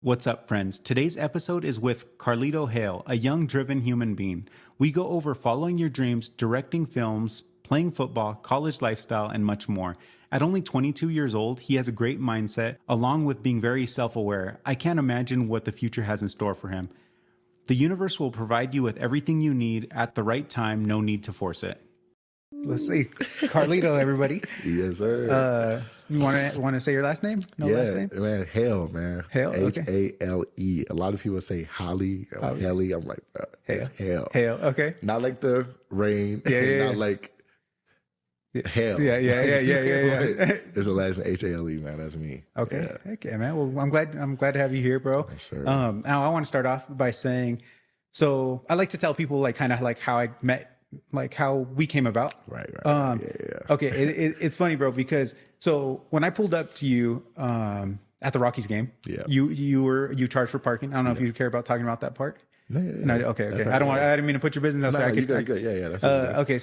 What's up, friends? Today's episode is with Carlito Hale, a young, driven human being. We go over following your dreams, directing films, playing football, college lifestyle, and much more. At only 22 years old, he has a great mindset, along with being very self-aware. I can't imagine what the future has in store for him. The universe will provide you with everything you need at the right time, no need to force it. Let's see. Carlito, everybody. Yes, sir. You want to say your last name? Last name? Man, Hale, man. Hale, okay. Hale. A lot of people say Holly or Haley. I'm like, bro, it's Hale. Hale, okay. Not like the rain. Not like Hale. Yeah. It's the last name, Hale, man. That's me. Okay. Okay, man. Well, I'm glad to have you here, bro. Yes, sir. Now I want to start off by saying, so I like to tell people like kind of like how I met, like how we came about. Right. Okay. It's funny, bro, because so when I pulled up to you at the Rockies game, you charged for parking. I don't know if you care about talking about that part. No, okay. I didn't mean to put your business out there. You good. Yeah. That's okay.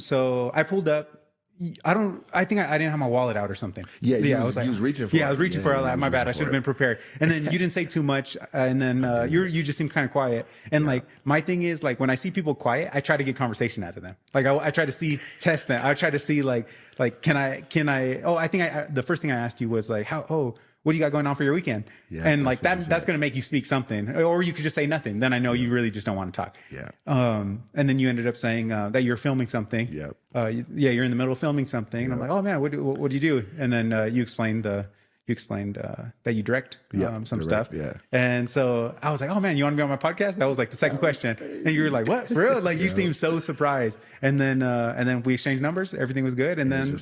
So I pulled up. I think I didn't have my wallet out or something. I was reaching for it. I was reaching for it. My bad. I should have been prepared. And then you didn't say too much. And then you just seemed kind of quiet. And like, my thing is like, when I see people quiet, I try to get conversation out of them. Like I try to test them. I try to see like, can I, I think the first thing I asked you was like, what do you got going on for your weekend? Yeah, and like that's going to make you speak something, or you could just say nothing. Then I know you really just don't want to talk. Yeah. And then you ended up saying that you're filming something. Yep. You're in the middle of filming something. Yep. And I'm like, oh man, what do you do? And then you explained that you direct some stuff. Yeah. And so I was like, oh man, you want to be on my podcast? That was like the second question. And you were like, what, for real? Like you seemed so surprised. And then we exchanged numbers. Everything was good. And then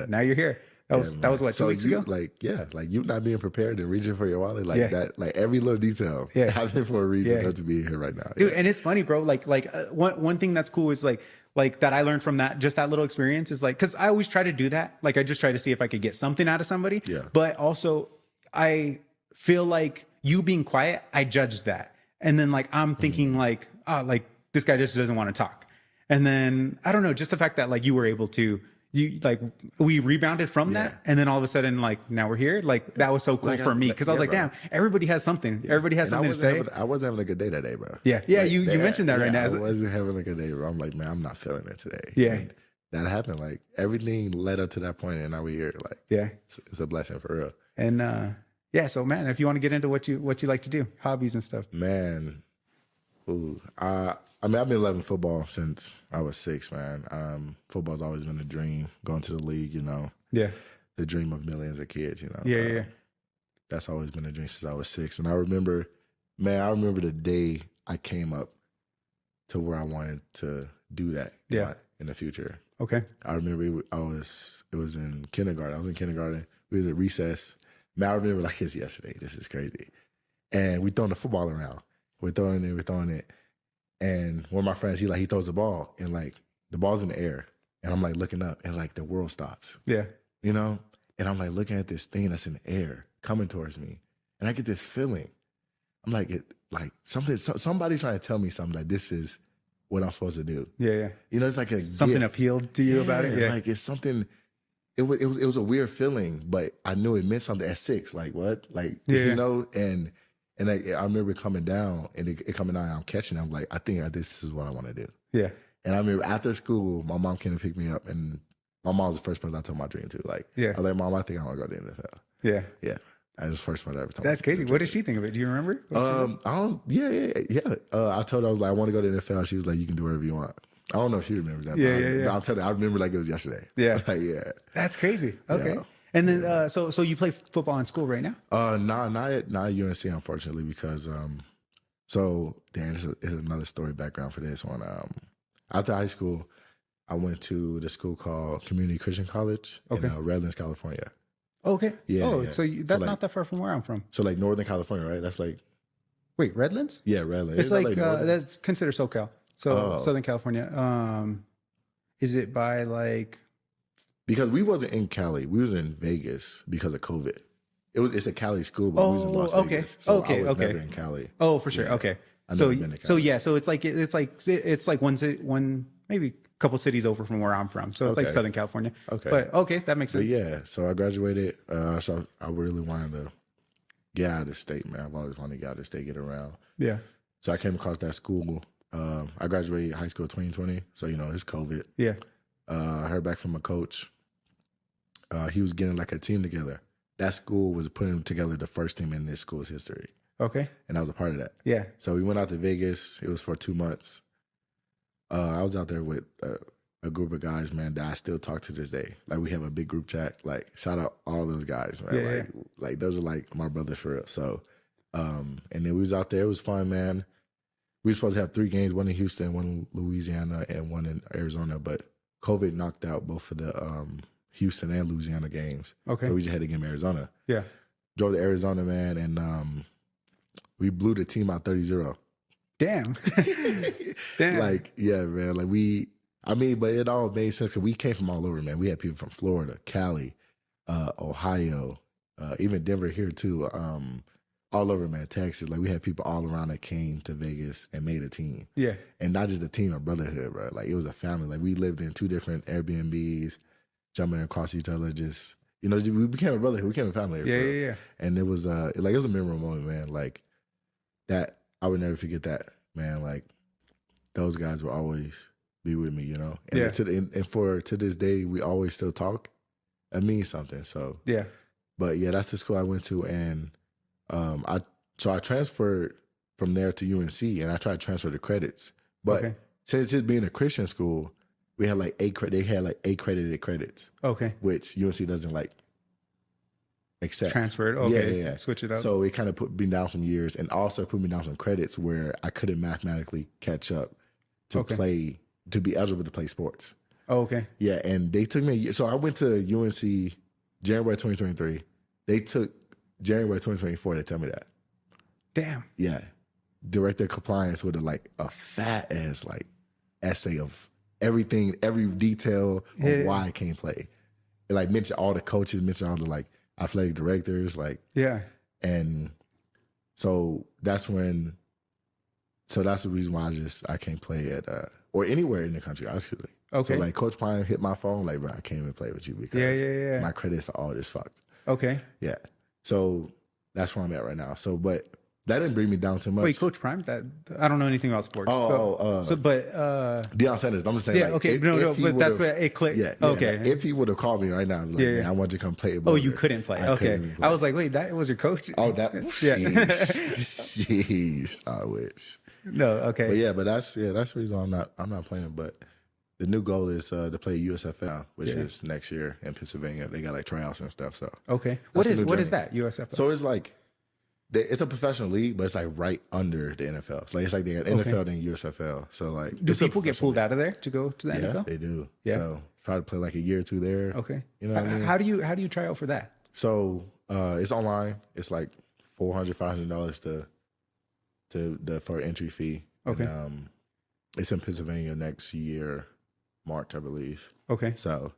now you're here. That was what, 2 weeks ago? Like you not being prepared and reaching for your wallet that, like every little detail happened for a reason to be here right now. Dude, and it's funny, bro. One thing that's cool is like that I learned from that little experience is like, cause I always try to do that. Like I just try to see if I could get something out of somebody. Yeah. But also I feel like you being quiet, I judged that. And then like, I'm thinking like this guy just doesn't want to talk. And then I don't know, just the fact that like you were able to, we rebounded from that. And then all of a sudden, like now we're here. Like that was so cool for me. Cause I was like, damn, everybody has something. Yeah. Everybody has something to say. I wasn't having a good day that day, bro. Yeah. You mentioned that right now. I wasn't having a good day, bro. I'm like, man, I'm not feeling it today. Yeah. And that happened. Like everything led up to that point, and now we're here. Like, it's a blessing for real. And, so man, if you want to get into what you like to do, hobbies and stuff, man. I've been loving football since I was 6, man. Football's always been a dream. Going to the league, Yeah. The dream of millions of kids, Yeah. That's always been a dream since I was 6. And I remember the day I came up to where I wanted to do that in the future. Okay. I remember it was in kindergarten. I was in kindergarten. We was at recess. Man, I remember like it's yesterday. This is crazy. And we throwing the football around. We're throwing it. And one of my friends, he throws the ball and like the ball's in the air. And I'm like looking up and like the world stops. Yeah. And I'm like looking at this thing that's in the air coming towards me. And I get this feeling. I'm like, somebody trying to tell me something like this is what I'm supposed to do. Yeah. It's like something gift. Appealed to you about it. Yeah. Like it's something. It was a weird feeling, but I knew it meant something at 6. Like what? Like, And I remember coming down and it coming down, I'm catching it. I'm like, I think this is what I want to do. Yeah. And I remember after school, my mom came and picked me up, and my mom was the first person I told my dream to. Like, I was like, Mom, I think I want to go to the NFL. Yeah. Yeah. I was the first one I ever told. That's crazy. What did she think of it? Do you remember? I told her, I was like, I want to go to the NFL. She was like, you can do whatever you want. I don't know if she remembers that. Yeah. I'll tell you, I remember like it was yesterday. Yeah. Yeah. That's crazy. Okay. Yeah. And then, so you play football in school right now? Not at UNC, unfortunately, because this is another story background for this one. After high school, I went to the school called Community Christian College in Redlands, California. Okay. Yeah. So that's not that far from where I'm from. So like Northern California, right? That's like. Wait, Redlands? Yeah, Redlands. It's like that's considered SoCal. So Southern California. Is it by like? Because we wasn't in Cali, we was in Vegas because of COVID. It's a Cali school, but we was in Las Vegas. So I was never in Cali. Oh, for sure. Yeah. Okay. So it's like one maybe a couple cities over from where I'm from. So it's like Southern California. Okay. But that makes sense. But yeah. So I graduated. So I really wanted to get out of the state, man. I've always wanted to get out of the state, get around. Yeah. So I came across that school. I graduated high school 2020, so it's COVID. Yeah. I heard back from a coach. He was getting like a team together. That school was putting together the first team in this school's history. Okay. And I was a part of that. Yeah. So we went out to Vegas. It was for 2 months. I was out there with a group of guys, man, that I still talk to this day. Like, we have a big group chat. Like, shout out all those guys, man. Yeah, like those are like my brothers for real. So, and then we was out there. It was fun, man. We were supposed to have 3 games, one in Houston, one in Louisiana, and one in Arizona. But COVID knocked out both of the Houston and Louisiana games. Okay. So we just had to game Arizona. Yeah. Drove to Arizona, man, and we blew the team out 30-0. Damn. Damn. Like, yeah, man. Like, but it all made sense because we came from all over, man. We had people from Florida, Cali, Ohio, even Denver here too. All over, man. Texas. Like, we had people all around that came to Vegas and made a team. Yeah. And not just a team, a brotherhood, bro. Like, it was a family. Like, we lived in 2 different Airbnbs, jumping across each other. Just, we became a brotherhood. We became a family. Yeah. And it was it was a memorable moment, man. Like, that, I would never forget that, man. Like, those guys will always be with me, And Yeah. To this day, we always still talk. It means something. So Yeah. But yeah, that's the school I went to, and I transferred from there to UNC, and I tried to transfer the credits. But since it being a Christian school, we had like 8 they had like 8 credited credits. Okay. Which UNC doesn't like accept. Transferred. Okay. Yeah. Switch it up. So it kind of put me down some years, and also put me down some credits where I couldn't mathematically catch up to play, to be eligible to play sports. Oh, okay. Yeah, and they took me. So I went to UNC January 2023. They took January 2024 to tell me that. Damn. Yeah, director of compliance with a fat ass essay of everything, every detail of why I can't play. It mentioned all the coaches, mentioned all the athletic directors, and so that's the reason why I can't play at or anywhere in the country, actually. Okay. So Coach Prime hit my phone, bro, I can't even play with you because my credits are all this fucked. Okay. Yeah. So that's where I'm at right now. So, but that didn't bring me down too much. Wait, Coach Prime? That I don't know anything about sports. Deion Sanders. I'm just saying. Okay. But that's what it clicked. Yeah. Okay. If he would have called me right now, man, I want you to come play. Oh, you couldn't play. Okay. I was like, wait, that was your coach? Oh, that. Jeez. I wish. No. Okay. But that's the reason I'm not playing. But the new goal is to play USFL, which is next year in Pennsylvania. They got tryouts and stuff. So okay. What is that USFL? So it's it's a professional league, but it's right under the NFL. It's like they got NFL then USFL. So do people get pulled out of there to go to the NFL? Yeah, they do. Yeah. So try to play a year or 2 there. Okay. You know what I mean? How do you try out for that? So it's online. It's $400, $500 for entry fee. Okay. And, it's in Pennsylvania next year, March, I believe. Okay. So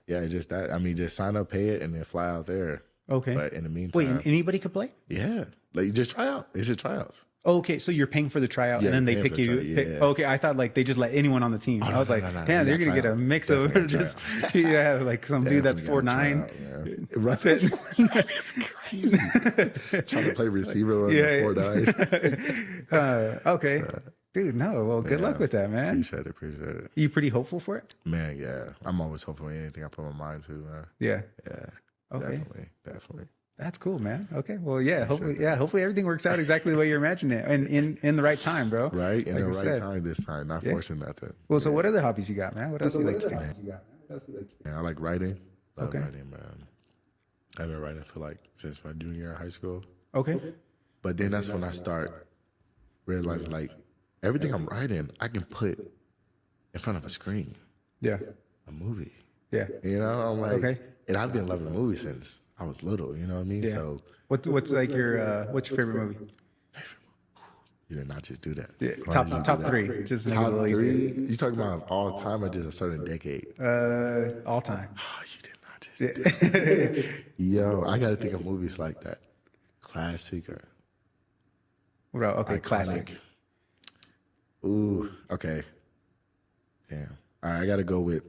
yeah, it's just that. I mean, just sign up, pay it, and then fly out there. Okay. But in the meantime, wait, anybody could play? Yeah, you just try out. It's just tryouts. Okay, so you're paying for the tryout, and then they pick you. Okay, I thought they just let anyone on the team. I was like, damn, they're gonna get a mix of just some dude that's 4'9". It's crazy. Trying to play receiver on 4'9". Okay. Dude, no. Well, good luck with that, man. Appreciate it. You pretty hopeful for it? Man, yeah. I'm always hopeful in anything I put my mind to, man. Yeah. Yeah. Okay. Definitely. That's cool, man. Okay. Well, yeah. Hopefully everything works out exactly the way you're imagining it, and in the right time, bro. Right, in the right time this time, not forcing nothing. Well, so what other hobbies you got, man? What else do you like to do? Yeah, I like writing. Love writing, man. I've been writing for since my junior year of high school. Okay. But then that's when I start realizing everything I'm writing, I can put in front of a screen. Yeah. A movie. Yeah. I'm okay. And I've been loving movies since I was little. You know what I mean? Yeah. So what's what's your favorite movie? You did not just do that. Yeah. Top 3. Just top 3. You talking about all time or just a certain decade? All time. Oh, you did not just do that. Yo, I got to think of movies like that. Classic or classic. Ooh, okay. Yeah. All right, I gotta go with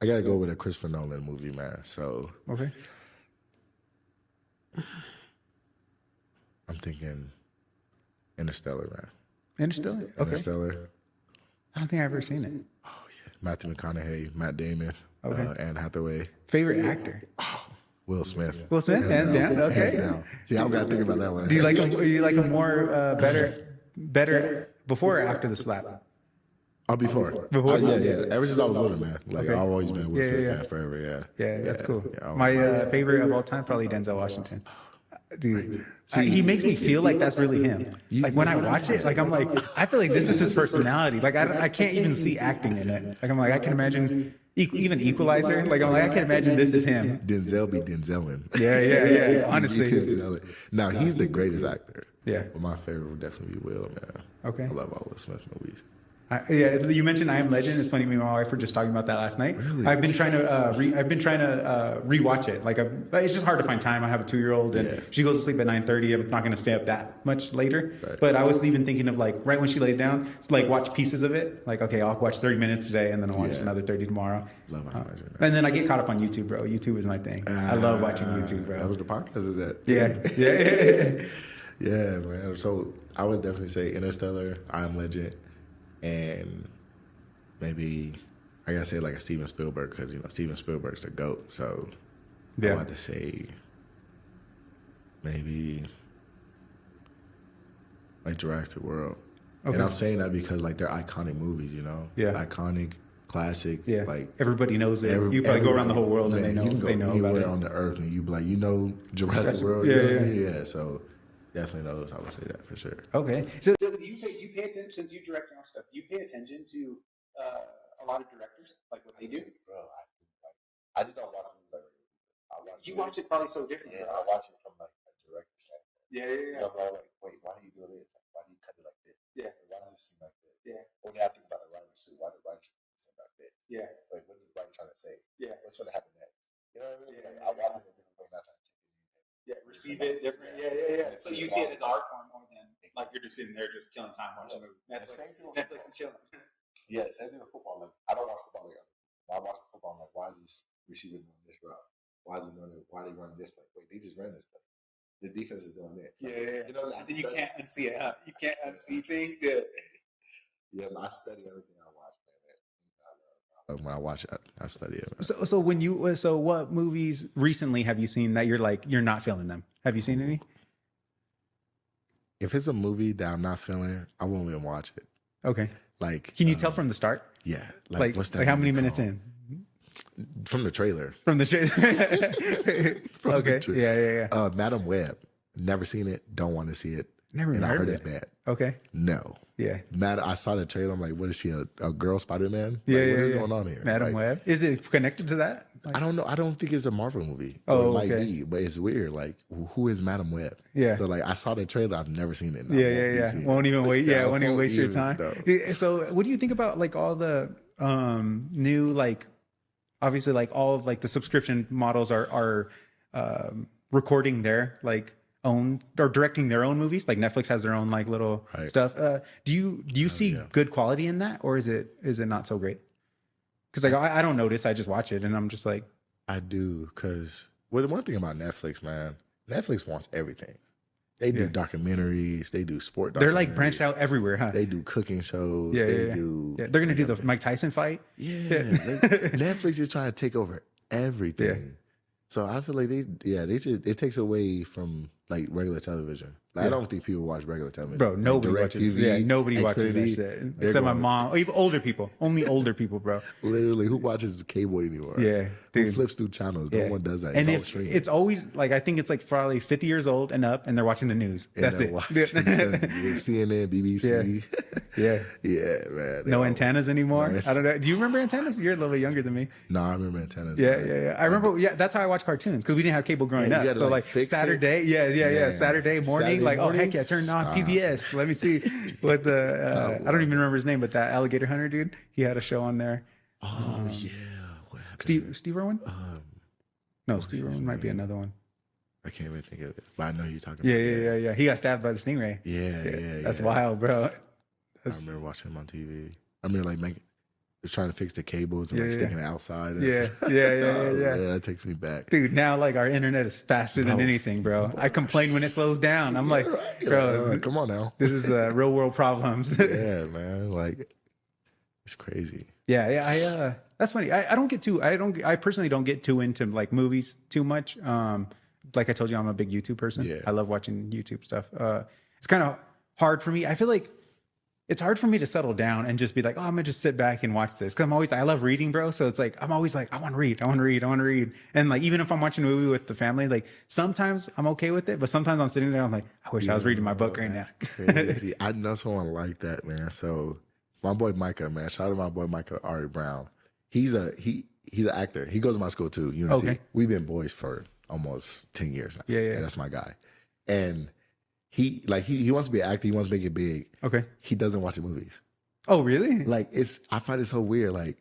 a Christopher Nolan movie, man. So okay. thinking Interstellar, man. Interstellar. Okay. Interstellar. I don't think I've ever seen it. Oh yeah, Matthew McConaughey, Matt Damon, Anne Hathaway. Favorite actor? Will Smith. Will Smith, hands down. Okay. Hands down. See, I'm gonna think about that one. Do you like him? You like him more better before or after the slap? Oh, before. Before? Yeah. Ever since I was little, man. Like I've always been a Will Smith fan forever. Yeah, that's cool. Yeah, My favorite of all time, probably Denzel Washington. Dude, he makes me feel like that's really him. Like when I watch it, like I'm like, I feel like this is his personality. Like I can't even see acting in it. Like I'm like, I can imagine even Equalizer. Like I'm like, I can imagine this is him. Denzel be Denzelin. Yeah. Honestly, now he's the greatest actor. Yeah. But my favorite would definitely be Will, man. Okay. I love all Will Smith movies. You mentioned I Am Legend. It's funny. Me and my wife were just talking about that last night. Really? I've been trying to rewatch it. Like it's just hard to find time. I have a 2-year-old, and she goes to sleep at 9:30. I'm not going to stay up that much later. Right. But I was even thinking of like right when she lays down, like watch pieces of it. Like okay, I'll watch 30 minutes today, and then I'll watch another 30 tomorrow. Love I Am Legend. And then I get caught up on YouTube, bro. YouTube is my thing. I love watching YouTube, bro. That was the podcast, is that? Yeah. Yeah, man. So I would definitely say Interstellar, I Am Legend, and maybe I gotta say like a Steven Spielberg because Steven Spielberg's the GOAT. So I want to say maybe like Jurassic World. Okay. And I'm saying that because like they're iconic movies, iconic, classic. Yeah, like everybody knows it. You probably go around the whole world and they know. You can go anywhere about it on the earth and you be like, Jurassic World. Yeah. So definitely knows. I would say that for sure. Okay. So do you pay attention since you direct your own stuff? Do you pay attention to a lot of directors, like what they do? Bro, I just don't watch it. You watch it probably so different. Yeah, I watch it from like a director standpoint. Yeah. I'm like, wait, why do you do this? Like, why do you cut it like this? Yeah. Why does it seem like this? Yeah. When you have to think about the writer suit, why the writer seem like this? Yeah. Like, what is the writer trying to say? Yeah. What's going to happen next? You know what I mean? Yeah. Like, I watch it in a different way, not trying to take it in. Yeah, receive it different. Yeah. So you see it as art form more than like you're just sitting there just killing time watching a movie. Netflix and chilling. Yeah, same thing with football. Like I don't watch football like I watch football. I'm like, why is this receiver doing this route? Why is he doing it? Why are they running this play? Wait, they just ran this play. This defense is doing this. Like, You know, and you can't unsee it. Huh? You can't unsee things. Yeah, I study everything I watch, man. When I watch it, I study it. Man. So what movies recently have you seen that you're not feeling them? Have you seen any? If it's a movie that I'm not feeling, I won't even watch it. Okay. Like, can you tell from the start? Yeah. Like what's that? Like how many minutes in? From the trailer. From the trailer. Okay. Yeah. Madam Web. Never seen it. Don't want to see it. Never and I heard it. it's bad. Okay. No. Yeah. I saw the trailer. I'm like, what is she? A girl Spider-Man? Yeah. What is going on here? Madam Web. Is it connected to that? I don't know. I don't think it's a Marvel movie. Oh, it might be, but it's weird. Like, who is Madam Web? Yeah. So like, I saw the trailer. I've never seen it. Yeah. Won't even wait. Yeah. Won't even waste your time. No. So, what do you think about like all the new like, obviously like all of like the subscription models are recording their like own or directing their own movies? Like Netflix has their own like little stuff. Do you see good quality in that, or is it not so great? Because like I don't notice. I just watch it and I'm just like, I do. Because the one thing about Netflix, man, Netflix wants everything. They do documentaries. They do sport documentaries. They're like branched out everywhere, huh? They do cooking shows. Yeah. They're gonna do the Mike Tyson fight. Yeah. Netflix is trying to take over everything. Yeah. So I feel like it takes away from like regular television. Like, I don't think people watch regular television. Bro, nobody watches TV. Yeah, nobody watches that shit. Except my mom. Even older people. Only older people, bro. Literally, who watches cable anymore? Yeah. Who flips through channels? No one does that. It's always like, I think it's like probably 50 years old and up, and they're watching the news. That's it. CNN, BBC. Yeah, man. No antennas anymore. I don't know. Do you remember antennas? You're a little bit younger than me. No, I remember antennas. Yeah. I remember. Yeah, that's how I watched cartoons because we didn't have cable growing up. So like Saturday. Yeah. Saturday morning. Like, oh heck yeah, turn on PBS. Let me see what the I don't even remember his name, but that alligator hunter dude, he had a show on there. Oh yeah, Steve Irwin? No, Steve Irwin might be another one. I can't even think of it, but I know you're talking about. Yeah. He got stabbed by the stingray. Yeah. That's wild, bro. I remember watching him on TV. I remember like trying to fix the cables and like sticking it outside. And Yeah. that takes me back. Dude, now like our internet is faster than anything, bro. I complain when it slows down. I'm like, bro, come on now. This is real world problems. Yeah, man. Like, it's crazy. Yeah. That's funny. I personally don't get too into like movies too much. Like I told you, I'm a big YouTube person. Yeah. I love watching YouTube stuff. It's kind of hard for me. I feel like it's hard for me to settle down and just be like, oh, I'm gonna just sit back and watch this. Cause I love reading, bro. So it's like, I'm always like, I want to read. And like, even if I'm watching a movie with the family, like sometimes I'm okay with it, but sometimes I'm sitting there, I'm like, I wish I was reading my book right now. Crazy. I know someone like that, man. So my boy Micah, man, shout out to my boy Micah Ari Brown. He's an actor. He goes to my school too, UNC. Okay. We've been boys for almost 10 years now. Yeah. And that's my guy. And he wants to be an actor. He wants to make it big. Okay. He doesn't watch the movies. Oh, really? Like I find it so weird. Like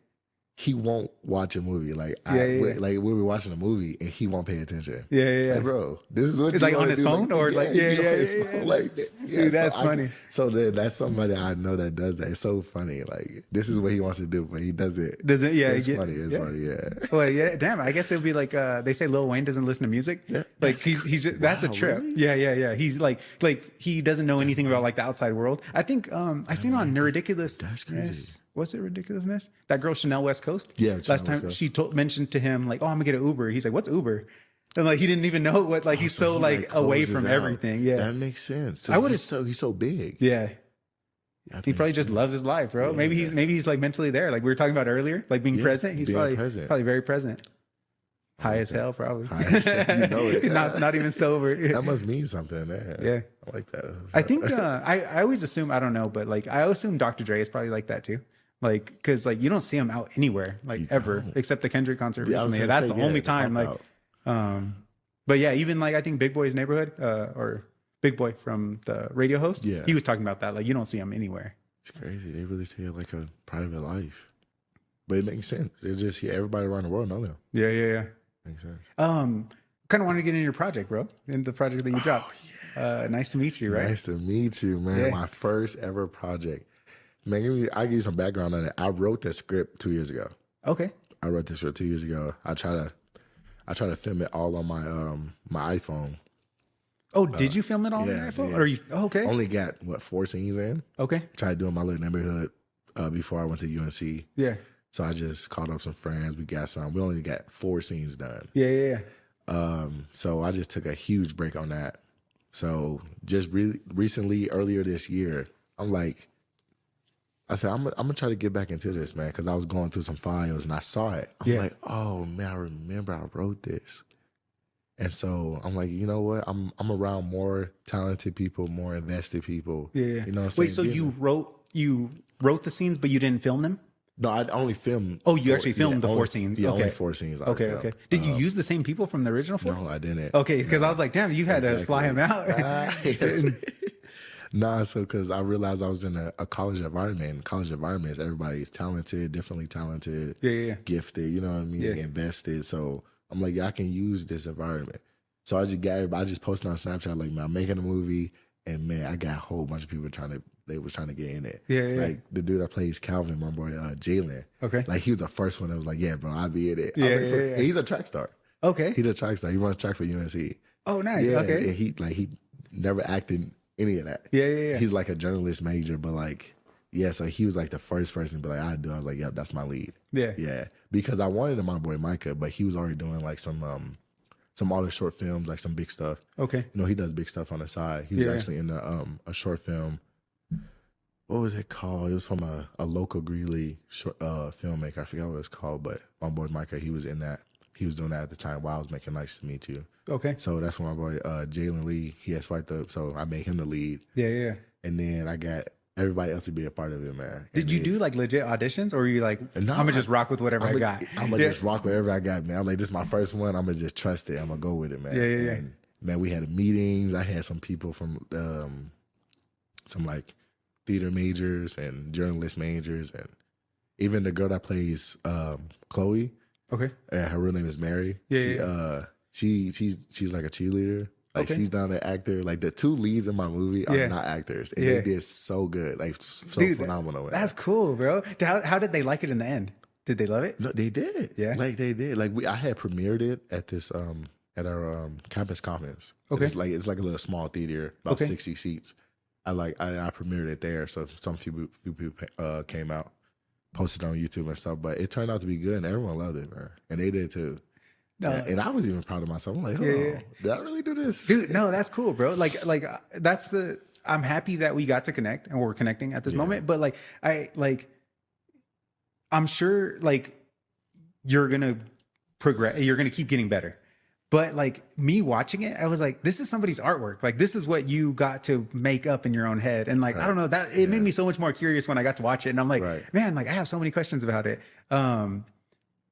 he won't watch a movie. Like like we'll be watching a movie and he won't pay attention. Yeah. Like, bro, this is what it's you like on his do. phone or like Like Dude, that's funny. So that's somebody I know that does that. It's so funny. Like this is what he wants to do, but he doesn't. Doesn't? Yeah. It's funny. It's funny. Yeah. Well, yeah. Damn. I guess it would be like they say Lil Wayne doesn't listen to music. Yeah. Like he's just, that's a trip. Really? Yeah. He's like he doesn't know anything about like the outside world. I think I seen on Ridiculous. That's crazy. Was it Ridiculousness? That girl Chanel West Coast. Yeah. Last time she mentioned to him like, oh, I'm gonna get an Uber. He's like, what's Uber? And like he didn't even know what like he's so like away from everything. Yeah. That makes sense. So he's so big. Yeah. He probably just loves his life, bro. Yeah. Maybe he's like mentally there, like we were talking about earlier, like being present. He's probably very present. High as hell, probably. High as hell. You know it. not even sober. That must mean something. Yeah, I like that. I think I always assume, I don't know, but like I assume Dr. Dre is probably like that too. Like, because like you don't see him out anywhere, like ever, except the Kendrick concert recently. That's the only time. Like, but yeah, even like I think Big Boy's Neighborhood, or Big Boy from the radio host, he was talking about that. Like, you don't see him anywhere. It's crazy. They really say like a private life, but it makes sense. It's just everybody around the world know them. Yeah. Makes sense. Kind of want to get in your project, bro. In the project that you dropped. Yeah. Nice to meet you, right? Nice to meet you, man. Yeah. My first ever project. Man, I'll give you some background on it. I wrote that script 2 years ago. Okay. I wrote this script 2 years ago. I try to film it all on my iPhone. Oh, did you film it all on your iPhone? Yeah. Or you? Oh, okay. Only got 4 scenes in. Okay. Tried doing my little neighborhood before I went to UNC. Yeah. So I just called up some friends. We got some. We only got 4 scenes done. Yeah. So I just took a huge break on that. So just recently, earlier this year, I said, I'm gonna try to get back into this, man, because I was going through some files and I saw it. I'm like, oh man, I remember I wrote this. And so I'm like, you know what? I'm around more talented people, more invested people. Yeah. You know what I'm saying? Wait, so you wrote the scenes, but you didn't film them? No, I only filmed. Oh, you actually filmed the 4 scenes? Yeah, okay. only 4 scenes. Okay. Did you use the same people from the original 4? No, I didn't. Okay, because I was like, damn, you had to fly him out. Nah, so because I realized I was in a college environment. College environments, everybody's talented, differently talented, gifted, you know what I mean, invested. So I'm like, I can use this environment. So I just posted on Snapchat, like, man, I'm making a movie, and man, I got a whole bunch of people trying to get in it. Yeah. Like the dude that plays Calvin, my boy Jalen. Okay. Like he was the first one that was like, yeah, bro, I'll be in it. Yeah. He's a track star. Okay. He's a track star. He runs track for UNC. Oh, nice. Yeah, okay. And he never acted any of that. Yeah. He's like a journalist major, but like, so he was like the first person to be like, I do. I was like, yep, that's my lead. Yeah. Because I wanted my boy Micah, but he was already doing like some other short films, like some big stuff. Okay. You know, he does big stuff on the side. He was actually in a short film. What was it called? It was from a local Greeley filmmaker. I forgot what it was called, but my boy Micah, he was in that. He was doing that at the time while I was making Nice to Meet You. Okay. So that's when my boy Jalen Lee, he had swiped up. So I made him the lead. Yeah. And then I got everybody else to be a part of it, man. Did you do like legit auditions, or were you like, I'm going to just rock with whatever I got? I'm going to just rock whatever I got, man. I'm like, this is my first one. I'm going to just trust it. I'm going to go with it, man. Yeah. And, man, we had meetings. I had some people from some like theater majors and journalist majors, and even the girl that plays Chloe. Okay. Her real name is Mary. She's like a cheerleader. Like Okay. she's not an actor. Like the two leads in my movie are Yeah. not actors, and Yeah. they did so good, like so Dude, phenomenal. Man. that's cool, bro. How did they like it in the end? Did they love it? No, they did. Yeah. Like they did. Like I had premiered it at this at our campus conference. Okay. It's like a little small theater, about Okay. 60 seats. I premiered it there, so some few people came out, posted on YouTube and stuff. But it turned out to be good, and everyone loved it, man, and they did too. No. Yeah, and I was even proud of myself. I'm like, hold on, did I really do this, Dude, no, that's cool, bro. Like I'm happy that we got to connect and we're connecting at this moment. But I'm sure like you're gonna progress, you're gonna keep getting better. But like me watching it, I was like, this is somebody's artwork. Like this is what you got to make up in your own head. And like, I don't know, that it made me so much more curious when I got to watch it. And I'm like, man, like I have so many questions about it.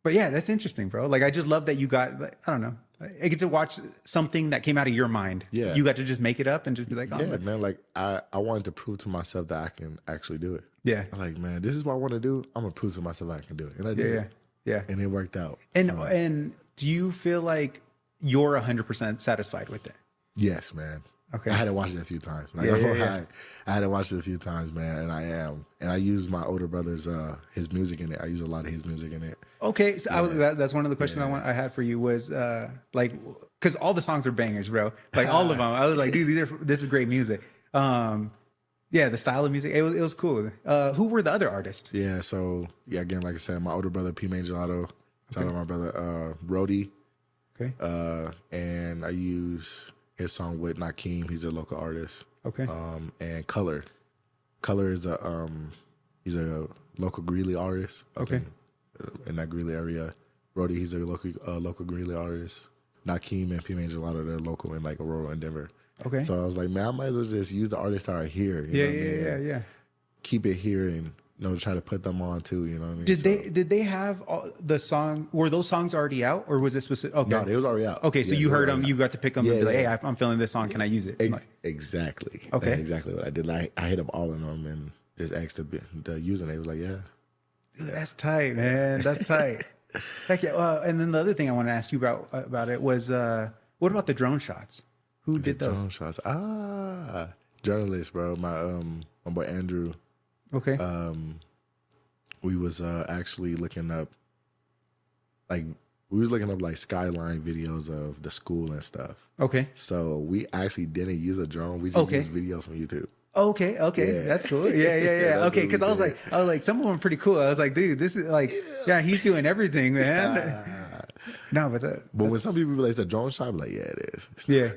But yeah, that's interesting, bro. Like, I just love that you got, like, I don't know, I get to watch something that came out of your mind. Yeah. You got to just make it up and just be like, oh, yeah, man. Like I wanted to prove to myself that I can actually do it. yeah. I'm like, man, this is what I want to do. I'm gonna prove to myself I can do it, and I did. Yeah. And it worked out. And do you feel like you're 100% satisfied with it? Yes, man. Okay. I had to watch it a few times. Like, I had to watch it a few times, man, and I am. And I use my older brother's his music in it. I use a lot of his music in it. Okay, so that's one of the questions I had for you was like, because all the songs are bangers, bro. Like all of them. I was like, dude, this is great music. Yeah, the style of music, it was cool. Who were the other artists? Yeah, so again, like I said, my older brother P. Mangelato, shout out my brother Brody. Okay. And I use his song with Nakeem. He's a local artist. Okay. And Color is he's a local Greeley artist. Okay. In that Greeley area. Brody, he's a local Greeley artist. Nakeem and P. Mangelato, they're local in like Aurora and Denver. Okay. So I was like, man, I might as well just use the artists that are here. You know what I mean? Yeah. Keep it here and try to put them on too. You know what I mean? Did they have all the song? Were those songs already out, or was it specific? Okay. No, it was already out. Okay, so you heard them, you got to pick them and be like, hey, yeah. I'm feeling this song. Can I use it? Exactly. Okay. That's exactly what I did. I hit up all of them and just asked the user, and they was like, yeah. Dude, that's tight, man. That's tight. Heck yeah. And then the other thing I want to ask you about it was, what about the drone shots? Who did those? Drone shots. Journalist, bro. My boy Andrew. Okay. We was actually looking up, like skyline videos of the school and stuff. Okay. So we actually didn't use a drone. We just used videos from YouTube. Okay. Yeah. That's cool. Yeah. Okay, because I was like, some of them are pretty cool. I was like, dude, this is like, yeah, he's doing everything, man. No, but when some people be like, it's a drone shot, I'm like, yeah, it is. It's yeah.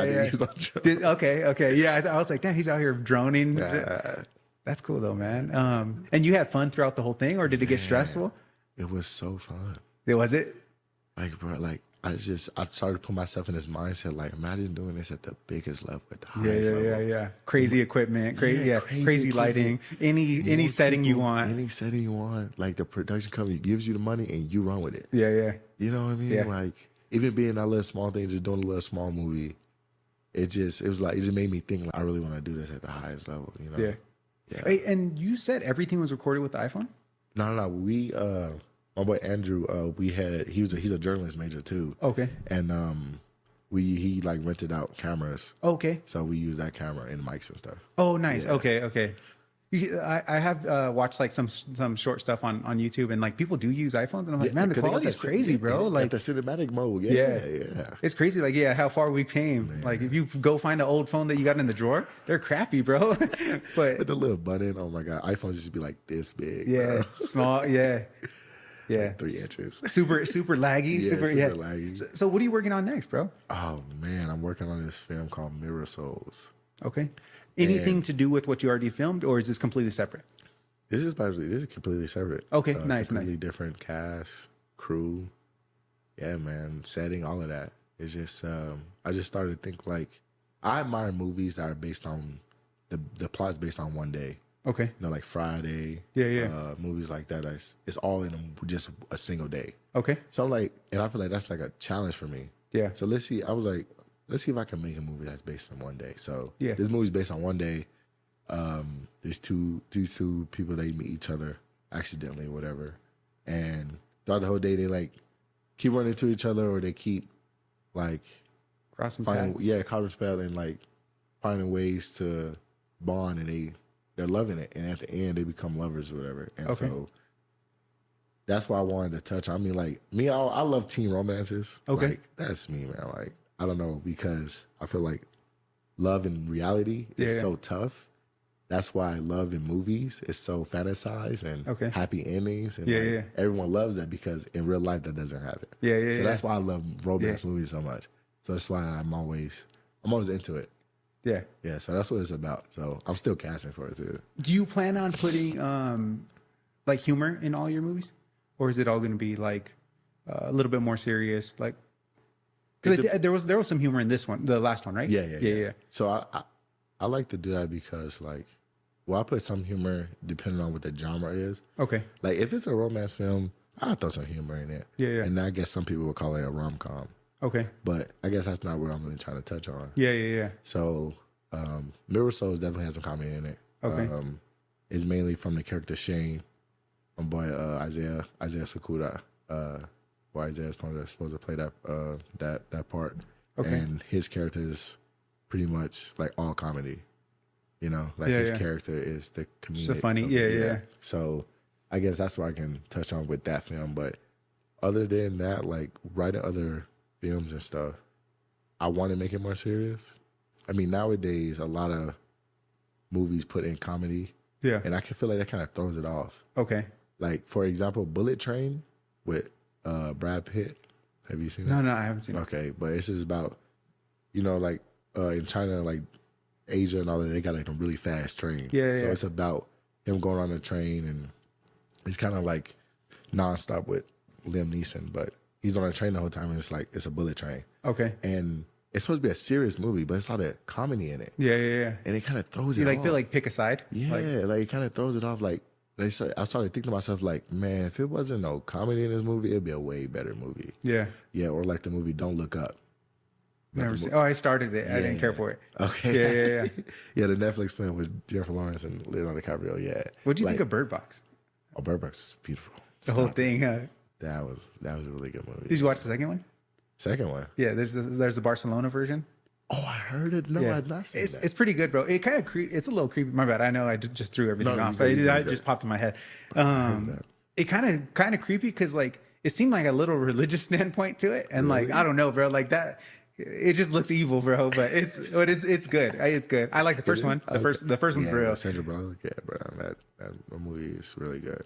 I didn't use a drone. Okay. Yeah, I was like, damn, he's out here droning. That's cool though, man. And you had fun throughout the whole thing, or did it get stressful? It was so fun. Was it? Like, bro, like I started to put myself in this mindset, like, imagine doing this at the biggest level, at the highest level. Yeah. Crazy equipment, crazy lighting, any setting you want. Any setting you want. Like the production company gives you the money and you run with it. Yeah. You know what I mean? Yeah. Like even being that little small thing, just doing a little small movie, it just made me think like I really want to do this at the highest level, you know? Yeah. Hey, and you said everything was recorded with the iPhone? No. We my boy Andrew, he's a journalist major too. Okay. And he like rented out cameras. Okay. So we use that camera and mics and stuff. Oh, nice. Yeah. Okay. I have watched like some short stuff on YouTube, and like people do use iPhones, and I'm like, man, the quality is crazy, bro. Like the cinematic mode. Yeah. Yeah. It's crazy. Like, how far we came. Man. Like if you go find an old phone that you got in the drawer, they're crappy, bro. But with the little button, oh my God, iPhones used to be like this big. Yeah. Bro. Small. Yeah. Like 3 inches. Super laggy. Super laggy. So what are you working on next, bro? Oh man, I'm working on this film called Mirror Souls. Okay. Anything to do with what you already filmed, or is this completely separate? This is completely separate. Okay, nice. Completely different cast, crew. Yeah, man, setting, all of that. It's just I just started to think like I admire movies that are based on the plot's based on one day. Okay. You know, like Friday. Yeah. Movies like that. It's all in just a single day. Okay. So I'm like, and I feel like that's like a challenge for me. Yeah. So let's see. I was like, let's see if I can make a movie that's based on one day. So yeah, this movie's based on one day. There's two people, they meet each other accidentally or whatever, and throughout the whole day they like keep running into each other, or they keep like Crossing finding paths. crossing paths and like finding ways to bond, and they're loving it, and at the end they become lovers or whatever. And so that's why I wanted to touch. I mean, like me, I love teen romances. Okay. Like that's me, man. Like I don't know, because I feel like love in reality is so tough. That's why love in movies is so fantasized and happy endings. And everyone loves that, because in real life that doesn't happen. So that's why I love romance movies so much. So that's why I'm always into it. Yeah. Yeah. So that's what it's about. So I'm still casting for it too. Do you plan on putting like humor in all your movies, or is it all going to be like a little bit more serious? Like, because there was some humor in this one, the last one, right? Yeah. So I like to do that because like, well, I put some humor depending on what the genre is. Okay. Like if it's a romance film, I'll throw some humor in it. Yeah. And I guess some people would call it a rom-com. Okay. But I guess that's not what I'm really trying to touch on. Yeah. So Mirror Souls definitely has some comedy in it. Okay. It's mainly from the character Shane, my boy Isaiah Sakura. Why Isaiah's supposed to play that part. Okay. And his character is pretty much like all comedy. You know, like his character is the comedic. So funny. Yeah. So I guess that's what I can touch on with that film. But other than that, like writing other films and stuff, I want to make it more serious. I mean, nowadays a lot of movies put in comedy. Yeah. And I can feel like that kind of throws it off. Okay. Like for example, Bullet Train with Brad Pitt. Have you seen that? No, I haven't seen it. Okay, but it's just about, you know, like in China, like Asia and all that, they got like a really fast train. So it's about him going on a train, and it's kind of like nonstop with Liam Neeson, but he's on a train the whole time, and it's like it's a bullet train. Okay. And it's supposed to be a serious movie, but it's a lot of comedy in it. Yeah. And it kind of throws it off. You like feel like pick a side? Yeah, like it kind of throws it off. Like I started thinking to myself, like, man, if it wasn't no comedy in this movie, it'd be a way better movie. Yeah. Yeah, or like the movie Don't Look Up. Never seen. Oh, I started it. I didn't care for it. Okay. Yeah. Yeah, the Netflix film with Jennifer Lawrence and Leonardo DiCaprio. Yeah. What do you think of Bird Box? Oh, Bird Box is beautiful. The whole thing. That was a really good movie. Did you watch the second one? Second one? Yeah. There's the Barcelona version. Oh, I heard it. No, I've not seen that. It's pretty good, bro. It kind of it's a little creepy. My bad. I know I just threw everything off. It just popped in my head. It kind of creepy because like it seemed like a little religious standpoint to it, and like I don't know, bro. Like that. It just looks evil, bro. But it's good. It's good. I like the first one. The first one's real. Sandra Bullock, yeah, bro. That movie is really good.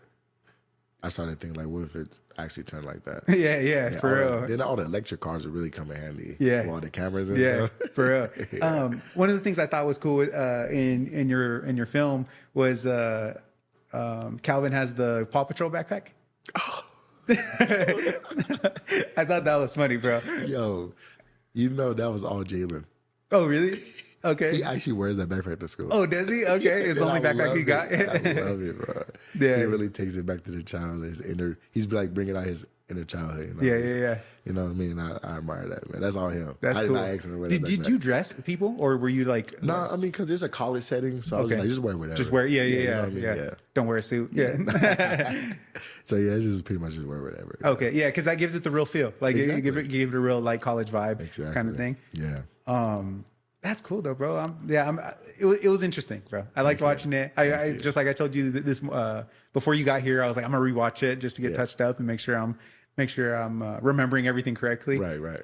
I started thinking like, what if it's actually turned like that? Yeah, for real. Then all the electric cars would really come in handy. Yeah, with all the cameras and stuff. For real. One of the things I thought was cool in your film was Calvin has the Paw Patrol backpack. Oh. I thought that was funny, bro. Yo. You know that was all Jalen. Oh, really? Okay. He actually wears that backpack to school. Oh, does he? Okay. It's the only backpack he got. I love it, bro. Yeah. He really takes it back to the child. He's like bringing out his inner childhood. You know? Yeah. You know what I mean? I admire that, man. That's all him. That's cool. Did you dress people, or were you like? No, I mean, because it's a college setting, so I was like, just wear whatever. Just wear, yeah. You know what I mean? Yeah. Don't wear a suit. Yeah. So it's just pretty much just wear whatever. Okay, yeah, because that gives it the real feel. Like exactly. it give it a real like college vibe kind of thing. Yeah. That's cool though, bro. It was interesting, bro. I liked watching it. I just like I told you this before you got here. I was like, I'm gonna rewatch it just to get touched up and make sure I'm remembering everything correctly. Right.